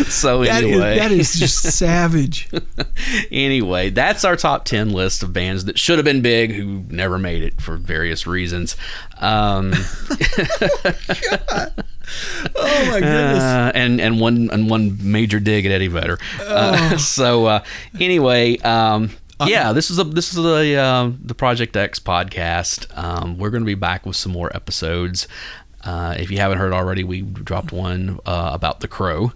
So anyway, that is just savage. Anyway, that's our top 10 list of bands that should have been big who never made it for various reasons. Oh my goodness. And one major dig at Eddie Vedder. Anyway, yeah, this is the Project X podcast. We're going to be back with some more episodes. If you haven't heard already, we dropped one about The Crow,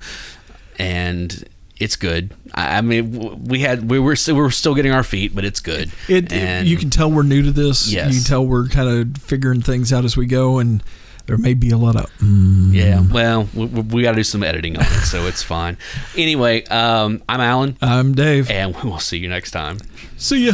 and it's good. I mean, we were still getting our feet, but it's good. You can tell we're new to this. Yes. You can tell we're kind of figuring things out as we go, and there may be a lot of yeah. Well, we got to do some editing on it, so it's fine. Anyway, I'm Alan, I'm Dave. and we will see you next time. See ya.